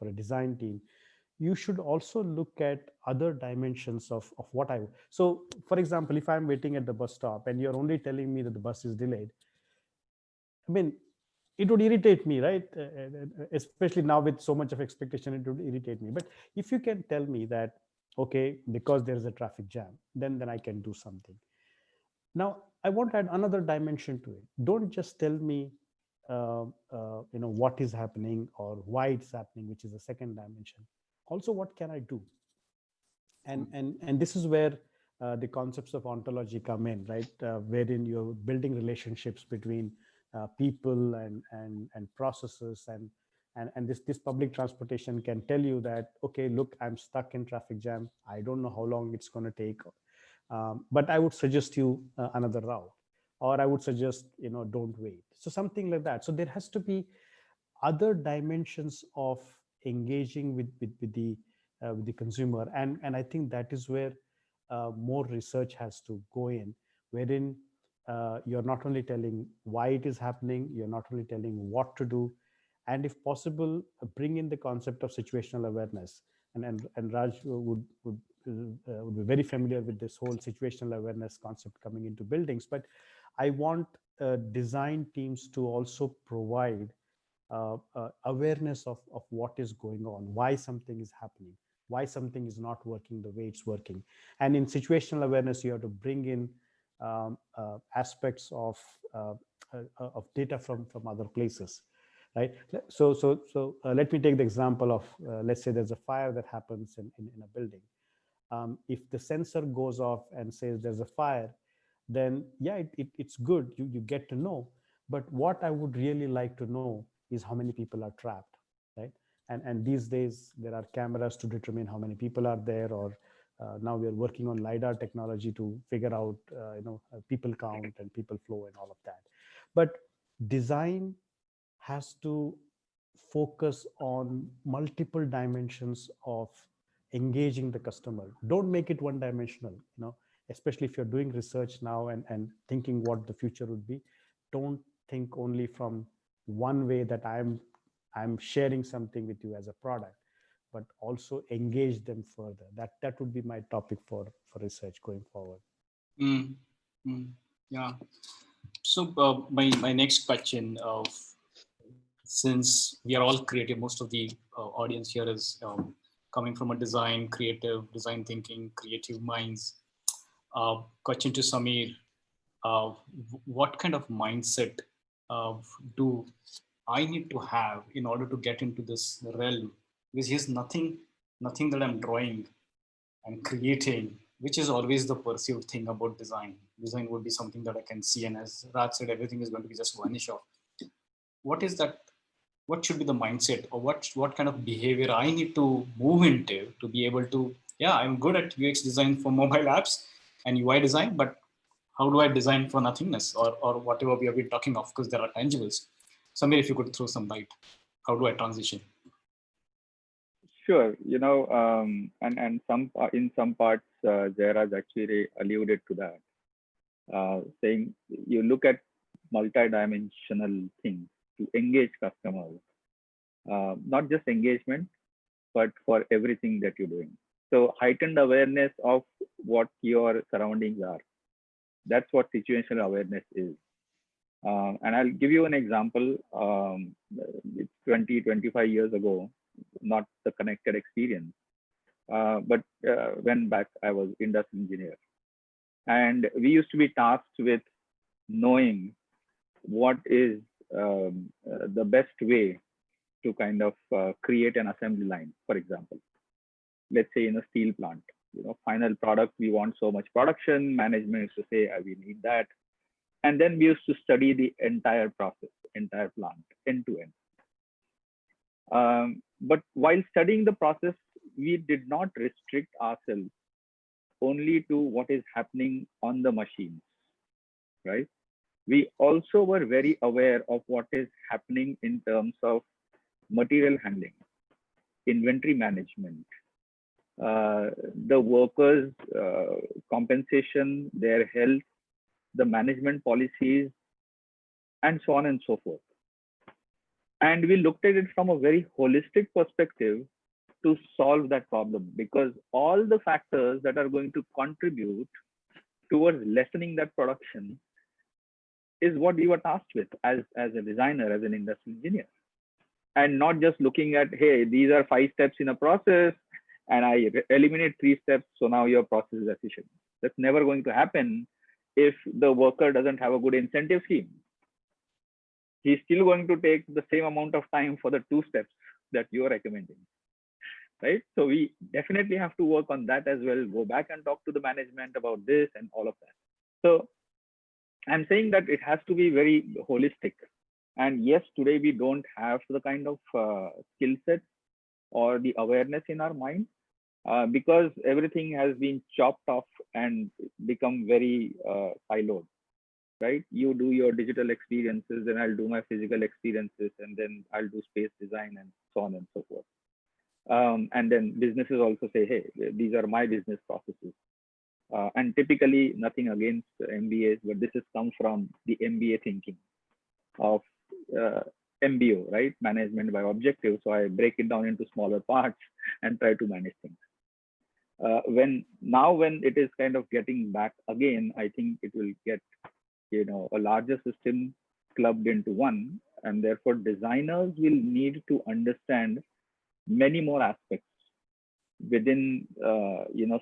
a design team, you should also look at other dimensions of what I. So for example, if I'm waiting at the bus stop and you're only telling me that the bus is delayed, I mean, it would irritate me, right? Especially now with so much of expectation, it would irritate me. But if you can tell me that, okay, because there is a traffic jam, then I can do something. Now, I want to add another dimension to it. Don't just tell me, what is happening or why it's happening, which is the second dimension. Also, what can I do? And this is where the concepts of ontology come in, right? Wherein you're building relationships between people and processes, and this public transportation can tell you that, okay, look, I'm stuck in traffic jam. I don't know how long it's going to take, but I would suggest you another route, or I would suggest, don't wait. So something like that. So there has to be other dimensions of engaging with the consumer, and I think that is where more research has to go in, wherein you're not only telling why it is happening, you're not only telling what to do, and if possible, bring in the concept of situational awareness. And Raj would be very familiar with this whole situational awareness concept coming into buildings. But I want design teams to also provide awareness of what is going on, why something is happening, why something is not working the way it's working. And in situational awareness, you have to bring in aspects of data from other places, right? So let me take the example of, let's say there's a fire that happens in a building. If the sensor goes off and says there's a fire, then yeah, it's good. You get to know. But what I would really like to know is how many people are trapped, right? And these days there are cameras to determine how many people are there, or now we are working on LiDAR technology to figure out, people count and people flow and all of that. But design has to focus on multiple dimensions of engaging the customer. Don't make it one dimensional, especially if you're doing research now and thinking what the future would be. Don't think only from one way, that I'm sharing something with you as a product, but also engage them further. That would be my topic for research going forward. Yeah. So my next question, since we are all creative, most of the audience here is coming from a creative design thinking, creative minds. Question to Samir, what kind of mindset do I need to have in order to get into this realm? Because here's nothing that I'm drawing and creating, which is always the perceived thing about design. Design would be something that I can see, and as Raj said, everything is going to be just vanish off. What is that? What should be the mindset, or what kind of behavior I need to move into to be able to? Yeah, I'm good at UX design for mobile apps and UI design, but how do I design for nothingness, or whatever we have been talking of? Because there are tangibles. Samir, if you could throw some light, how do I transition? Sure, and some in some parts, Jairaj actually alluded to that, saying you look at multi-dimensional things to engage customers, not just engagement, but for everything that you're doing. So heightened awareness of what your surroundings are. That's what situational awareness is. And I'll give you an example. It's 20, 25 years ago, not the connected experience, but when back I was industrial engineer. And we used to be tasked with knowing what is the best way to kind of create an assembly line, for example. Let's say in a steel plant, final product, we want so much production, management used to say, we need that. And then we used to study the entire process, entire plant, end to end. But while studying the process, we did not restrict ourselves only to what is happening on the machines, right? We also were very aware of what is happening in terms of material handling, inventory management, the workers' compensation, their health, the management policies, and so on and so forth. And we looked at it from a very holistic perspective to solve that problem, because all the factors that are going to contribute towards lessening that production is what we were tasked with as a designer, as an industrial engineer. And not just looking at, hey, these are 5 steps in a process and I eliminate 3 steps, so now your process is efficient. That's never going to happen if the worker doesn't have a good incentive scheme. He's still going to take the same amount of time for the 2 steps that you're recommending. right? So we definitely have to work on that as well. Go back and talk to the management about this and all of that. So I'm saying that it has to be very holistic. And yes, today we don't have the kind of skill set or the awareness in our mind because everything has been chopped off and become very siloed, right? You do your digital experiences, and I'll do my physical experiences, and then I'll do space design and so on and so forth. And then businesses also say, hey, these are my business processes. And typically, nothing against MBAs, but this has come from the MBA thinking of uh, MBO, right? Management by objective. So I break it down into smaller parts and try to manage things. When it is kind of getting back again, I think it will get a larger system clubbed into one, and therefore designers will need to understand many more aspects within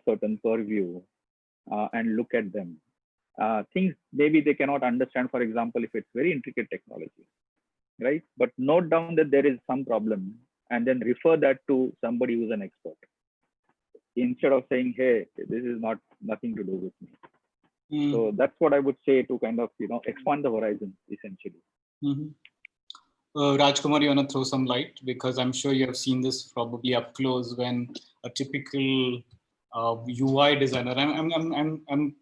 certain purview and look at them. Things maybe they cannot understand, for example, if it's very intricate technology, right? But note down that there is some problem and then refer that to somebody who's an expert instead of saying, hey, this is nothing to do with me. So that's what I would say to kind of, expand the horizon essentially. Rajkumar, you want to throw some light? Because I'm sure you have seen this probably up close when a typical UI designer, I'm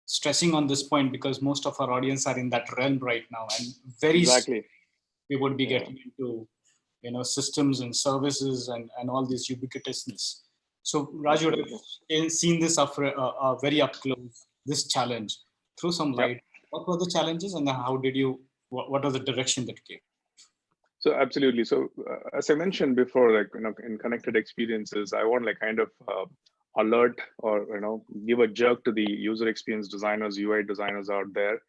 stressing on this point because most of our audience are in that realm right now, and very Exactly. we would be getting into systems and services and all this ubiquitousness. So Raj, you have seen this very up close, this challenge. Throw some light. Yep. What were the challenges, and how did you? What was the direction that you gave? So absolutely. So as I mentioned before, like in connected experiences, I want like kind of alert or give a jerk to the user experience designers, UI designers out there.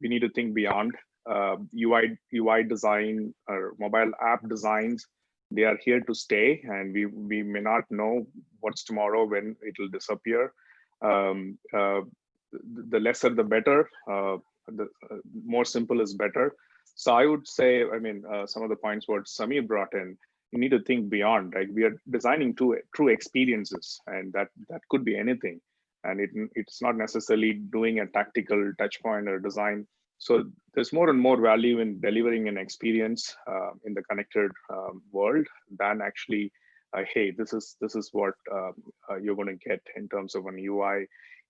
We need to think beyond UI design or mobile app designs. They are here to stay, and we may not know what's tomorrow when it will disappear. The lesser the better. The more simple is better. So I would say, some of the points what Samir brought in, you need to think beyond. Right, we are designing true experiences, and that could be anything, and it's not necessarily doing a tactical touch point or design. So there's more and more value in delivering an experience in the connected world than actually, hey, this is what you're going to get in terms of an UI.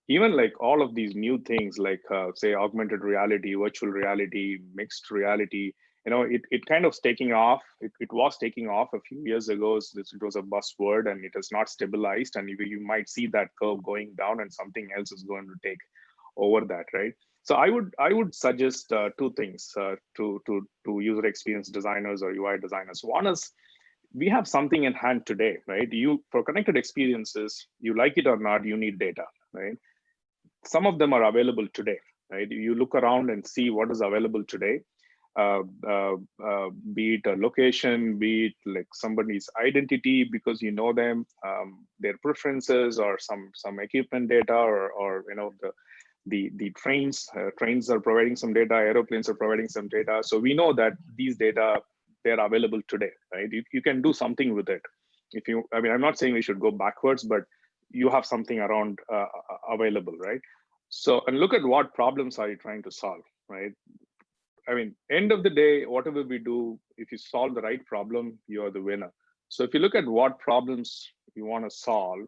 Even like all of these new things, like say augmented reality, virtual reality, mixed reality, it kind of taking off. It was taking off a few years ago. It was a buzzword, and it has not stabilized. And you might see that curve going down, and something else is going to take over that, right? So I would suggest two things to user experience designers or UI designers. One is, we have something in hand today, right? For connected experiences, you like it or not, you need data, right? Some of them are available today, right? You look around and see what is available today, be it a location, be it like somebody's identity because you know them, their preferences, or some equipment data, or the trains are providing some data, aeroplanes are providing some data. So we know that these data, they're available today, right? You can do something with it. I'm not saying we should go backwards, but you have something around available, right? So, and look at what problems are you trying to solve, right? End of the day, whatever we do, if you solve the right problem, you're the winner. So if you look at what problems you want to solve,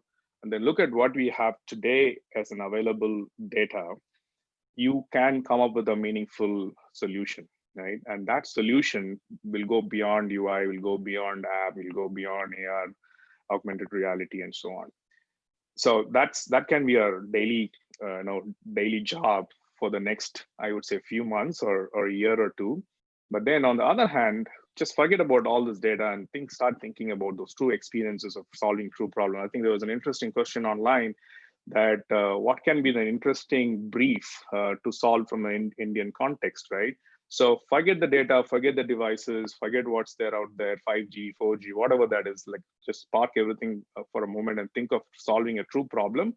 and then look at what we have today as an available data, you can come up with a meaningful solution, right? And that solution will go beyond UI, will go beyond app, will go beyond AR, augmented reality, and so on. So that can be our daily job for the next, I would say, few months or a year or two. But then on the other hand, just forget about all this data and start thinking about those true experiences of solving true problem. I think there was an interesting question online that what can be the interesting brief to solve from an Indian context, right? So forget the data, forget the devices, forget what's there out there, 5G, 4G, whatever that is, like just park everything for a moment and think of solving a true problem.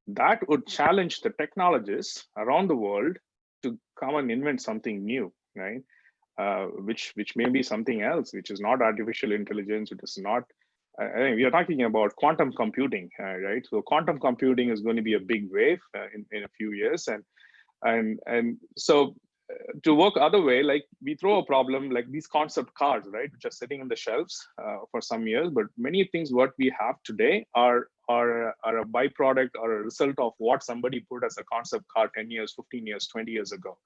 That would challenge the technologists around the world to come and invent something new, right? Which may be something else, which is not artificial intelligence, which is not I think we are talking about quantum computing, right? So quantum computing is going to be a big wave in a few years, and so to work other way, like we throw a problem like these concept cars, right, which are sitting in the shelves for some years, but many things what we have today are a byproduct or a result of what somebody put as a concept car 10 years, 15 years, 20 years ago.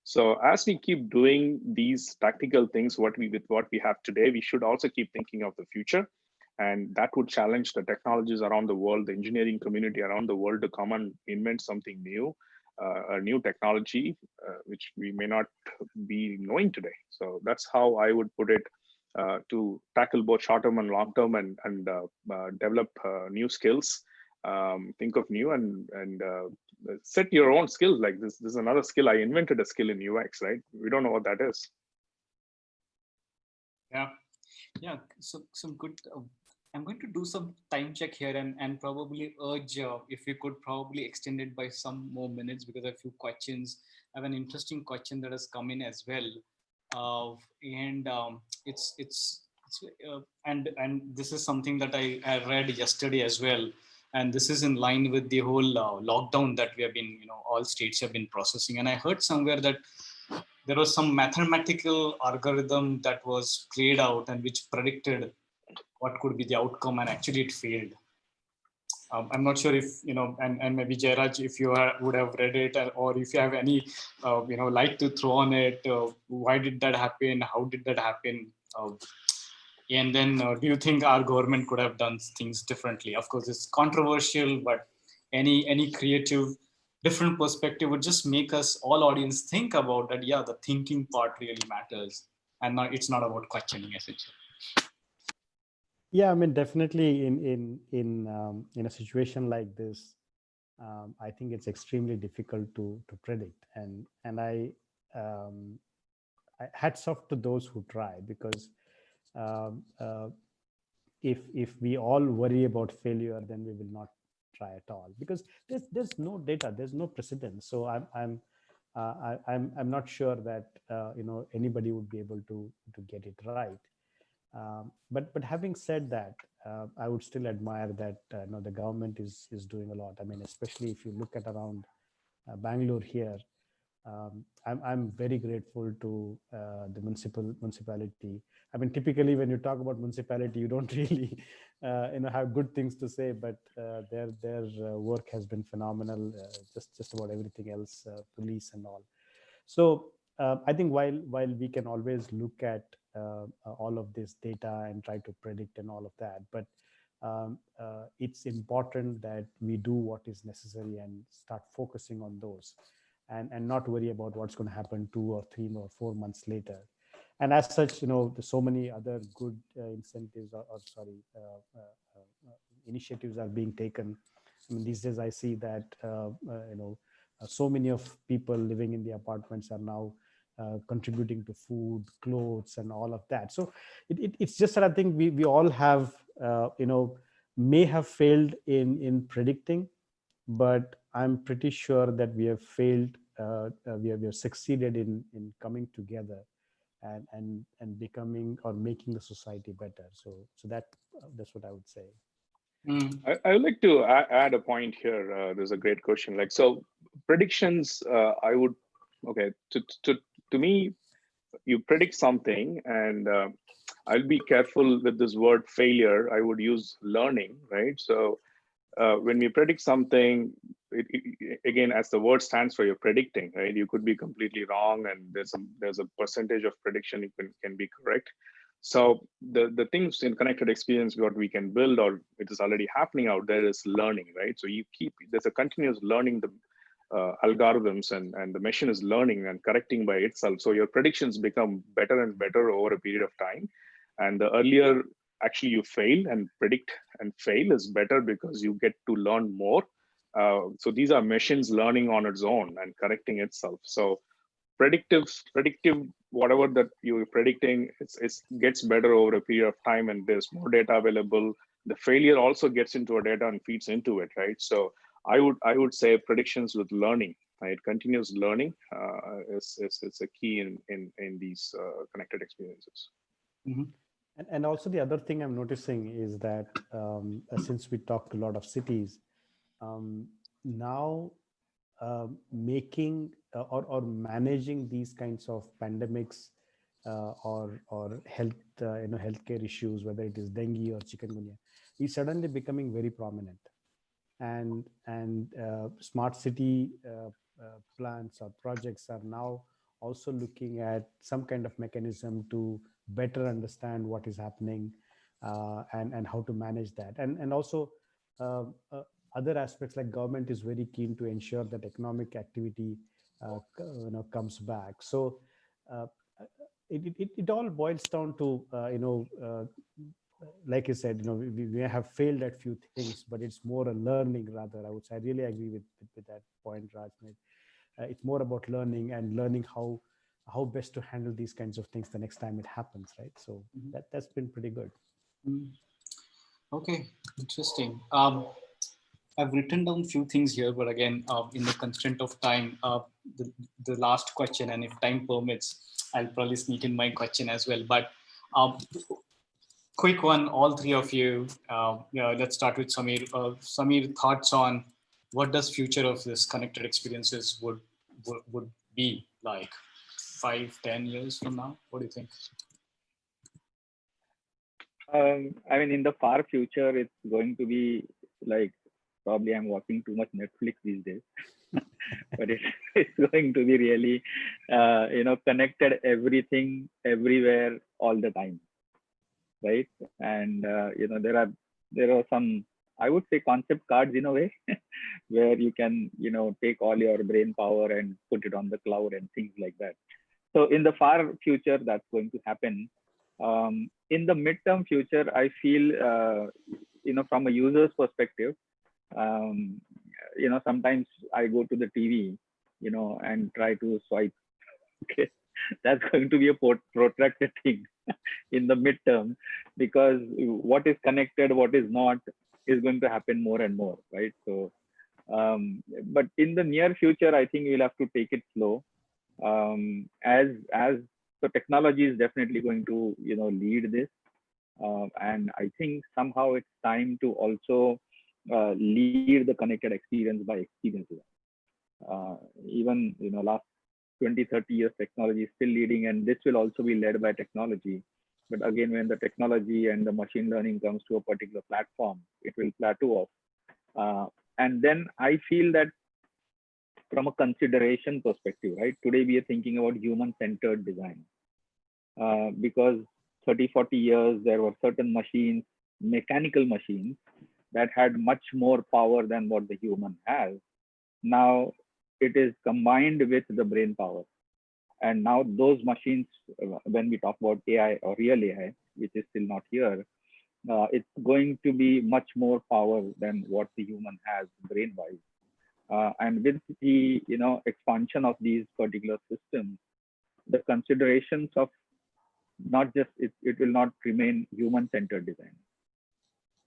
So as we keep doing these tactical things, with what we have today, we should also keep thinking of the future, and that would challenge the technologies around the world, the engineering community around the world to come and invent something new, a new technology, which we may not be knowing today. So that's how I would put it, to tackle both short term and long term, and develop new skills. Think of new and set your own skills. Like this is another skill. I invented a skill in UX, right? We don't know what that is. Yeah, yeah. So some good. I'm going to do some time check here and probably urge if we could probably extend it by some more minutes, because I have a few questions. I have an interesting question that has come in as well, and and this is something that I read yesterday as well, and this is in line with the whole lockdown that we have been, all states have been processing. And I heard somewhere that there was some mathematical algorithm that was played out and which predicted what could be the outcome, and actually it failed. I'm not sure if, and maybe Jairaj, if you would have read it, or if you have any, light to throw on it. Why did that happen? How did that happen? And then do you think our government could have done things differently? Of course, it's controversial, but any creative, different perspective would just make us all audience think about that. Yeah, the thinking part really matters, and it's not about questioning essentially. Yeah, I mean, definitely in a situation like this, I think it's extremely difficult to predict, and I hats off to those who try, because um, uh, if we all worry about failure, then we will not try at all, because there's no data, there's no precedent. So I'm not sure that anybody would be able to get it right. But having said that, I would still admire that the government is doing a lot. I mean, especially if you look at around Bangalore here, I'm very grateful to the municipality. I mean, typically when you talk about municipality, you don't really have good things to say, but their work has been phenomenal. Just about everything else, police and all. So I think while we can always look at all of this data and try to predict and all of that, but it's important that we do what is necessary and start focusing on those, and not worry about what's going to happen 2 or 3 or 4 months later. And as such, there's so many other good incentives or sorry initiatives are being taken. I mean, these days I see that so many of people living in the apartments are now contributing to food, clothes, and all of that. So it's just that I think we all have may have failed in predicting, but I'm pretty sure that we have failed. We have succeeded in coming together and becoming or making the society better. So that's what I would say. I would like to add a point here. There's a great question. Like, so predictions, I would, okay, to me, you predict something, and I'll be careful with this word failure. I would use learning, right? So when we predict something, again, as the word stands for, you're predicting, right? You could be completely wrong, and there's a percentage of prediction you can be correct. So the things in connected experience, what we can build, or it is already happening out there, is learning, right? So there's a continuous learning, the algorithms, and the machine is learning and correcting by itself. So your predictions become better and better over a period of time. And the earlier actually you fail and predict and fail is better, because you get to learn more. So these are machines learning on its own and correcting itself. So predictive whatever that you're predicting, it gets better over a period of time, and there's more data available. The failure also gets into our data and feeds into it, right? So I would say predictions with learning, right? Continuous learning is a key in these connected experiences. Mm-hmm. And also the other thing I'm noticing is that since we talk to a lot of cities, now making or managing these kinds of pandemics or health healthcare issues, whether it is dengue or chikungunya, is suddenly becoming very prominent. And smart city plans or projects are now also looking at some kind of mechanism to better understand what is happening, and how to manage that, and also uh, uh, other aspects, like government is very keen to ensure that economic activity comes back. So uh, it all boils down to like you said, we have failed at few things, but it's more a learning rather, I would say. I really agree with that point Raj made. It's more about learning and learning how best to handle these kinds of things the next time it happens, right? So Mhm. that's been pretty good. Mm. Okay, interesting. I've written down a few things here, but again, in the constraint of time, the, the last question, and if time permits, I'll probably sneak in my question as well. But um, quick one, all three of you. Let's start with Samir. Samir, thoughts on what does future of this connected experiences would be like 5, 10 years from now? What do you think? I mean, in the far future, it's going to be like, probably I'm watching too much Netflix these days, but it's going to be really, connected everything, everywhere, all the time, right? And there are some, I would say, concept cards in a way, where you can take all your brain power and put it on the cloud and things like that. So in the far future, that's going to happen. In the midterm future, I feel, from a user's perspective, um, sometimes I go to the TV, and try to swipe. Okay, that's going to be a protracted thing in the midterm, because what is connected, what is not, is going to happen more and more, right? So, but in the near future, I think we'll have to take it slow. As the technology is definitely going to lead this, and I think somehow it's time to also lead the connected experience by experiences. Even last 20, 30 years, technology is still leading, and this will also be led by technology. But again, when the technology and the machine learning comes to a particular platform, it will plateau off. And then I feel that from a consideration perspective, right? Today we are thinking about human-centered design, because 30, 40 years there were certain machines, mechanical machines, that had much more power than what the human has. Now it is combined with the brain power. And now those machines, when we talk about AI or real AI, which is still not here, it's going to be much more power than what the human has brain-wise. And with the expansion of these particular systems, the considerations of not just it will not remain human-centered design.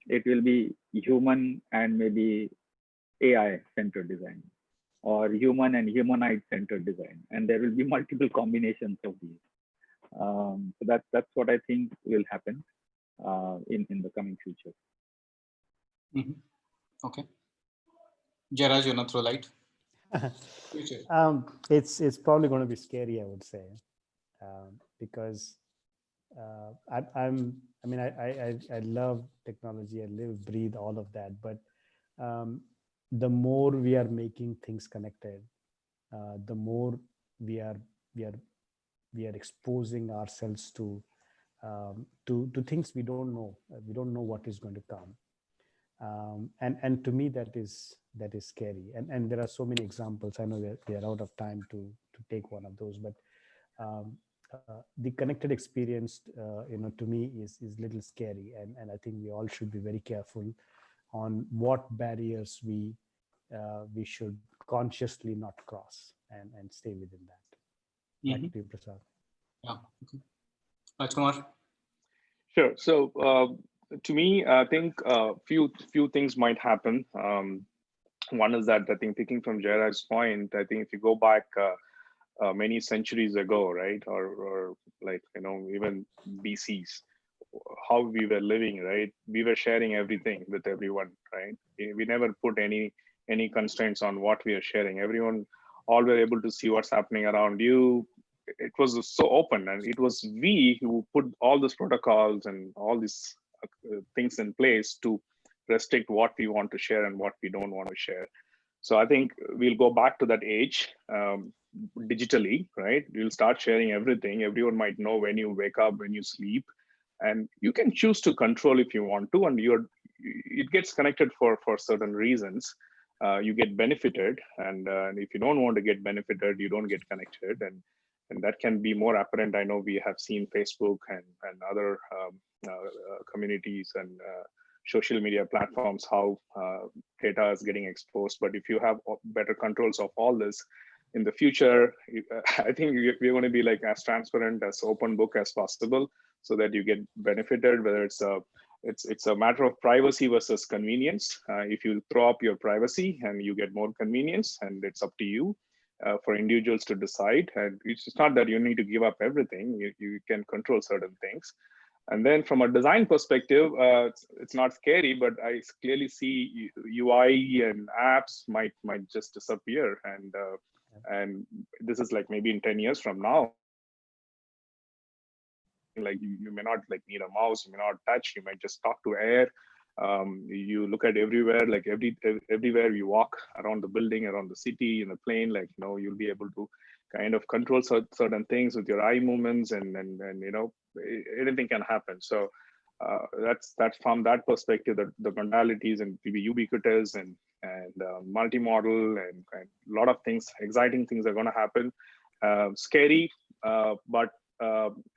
It will be human and maybe AI-centered design, or human and humanoid-centered design, and there will be multiple combinations of these. So that's what I think will happen in the coming future. Mm-hmm. Okay. Jairaj, you want to throw light? Future. It's probably going to be scary, I would say, because I mean, I love technology. I live, breathe all of that. But um, the more we are making things connected, the more we are we are we are exposing ourselves to things we don't know. We don't know what is going to come, and to me that is scary. And there are so many examples. I know we are out of time to take one of those, but um, the connected experience, to me is little scary, and I think we all should be very careful on what barriers we should consciously not cross, and stay within that. Back Mm-hmm. to you, Prasad. Yeah. Okay. Rajkumar. Sure. So to me, I think few things might happen. One is that I think, picking from Jairaj's point, I think if you go back many centuries ago, right, or like even BCs, how we were living, right? We were sharing everything with everyone, right? We never put any constraints on what we are sharing. Everyone, all were able to see what's happening around you. It was so open, and it was we who put all these protocols and all these things in place to restrict what we want to share and what we don't want to share. So I think we'll go back to that age, digitally, right? You'll start sharing everything. Everyone might know when you wake up, when you sleep, and you can choose to control if you want to, and it gets connected for certain reasons. You get benefited, and if you don't want to get benefited, you don't get connected, and that can be more apparent. I know we have seen Facebook and other communities and social media platforms, how data is getting exposed. But if you have better controls of all this in the future, I think we're going to be like as transparent, as open book as possible, so that you get benefited. Whether it's a matter of privacy versus convenience. If you throw up your privacy and you get more convenience, and it's up to you for individuals to decide. And it's not that you need to give up everything. You can control certain things. And then from a design perspective, it's not scary, but I clearly see UI and apps might just disappear. And this is like maybe in 10 years from now, like you may not like need a mouse, you may not touch, you might just talk to air. You look at everywhere, like everywhere you walk around the building, around the city, in the plane, like, you'll be able to kind of control certain things with your eye movements, and anything can happen. So that's from that perspective, that the modalities and be ubiquitous and multimodal, and a lot of things, exciting things are going to happen. Scary, but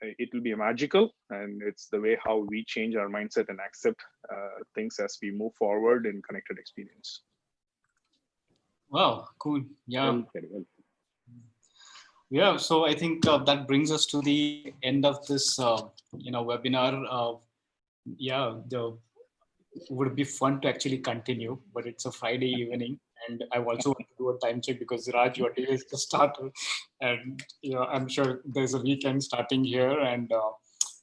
it will be magical, and it's the way how we change our mindset and accept things as we move forward in connected experience. Wow, cool. Yeah. Very well. Yeah, so I think that brings us to the end of this, webinar. Would be fun to actually continue, but it's a Friday evening, and I also want to do a time check because Raj, your day is just started, and I'm sure there's a weekend starting here, and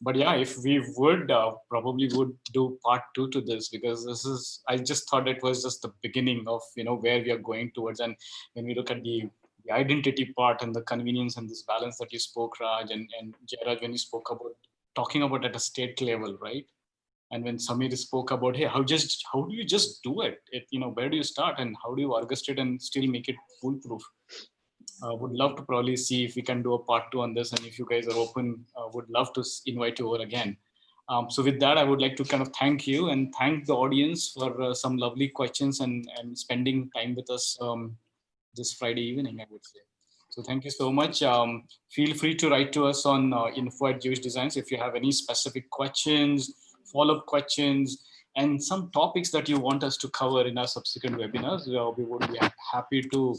but yeah, if we would probably would do part 2 to this, because I just thought it was just the beginning of where we are going towards. And when we look at the identity part and the convenience and this balance that you spoke, Raj, and Jairaj, when you spoke about talking about at a state level, right? And when Samir spoke about, hey, how do you just do it? Where do you start and how do you orchestrate and still make it foolproof? Would love to probably see if we can do a part 2 on this. And if you guys are open, would love to invite you over again. So with that, I would like to kind of thank you and thank the audience for some lovely questions and spending time with us this Friday evening, I would say. So thank you so much. Feel free to write to us on info@jewishdesigns if you have any specific questions, follow-up questions, and some topics that you want us to cover in our subsequent webinars. We would be happy to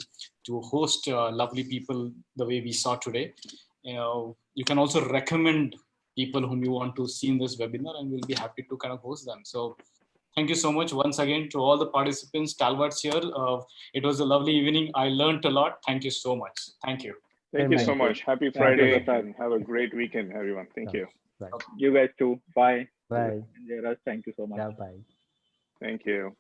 host lovely people the way we saw today. You can also recommend people whom you want to see in this webinar, and we'll be happy to kind of host them. So thank you so much once again to all the participants. Talwart's here. It was a lovely evening. I learned a lot. Thank you so much. Thank you. Thank you so much. Happy Friday, and have a great weekend, everyone. Thank you. Right. You guys too. Bye. Bye. Jairaj, thank you so much. Yeah, bye. Thank you.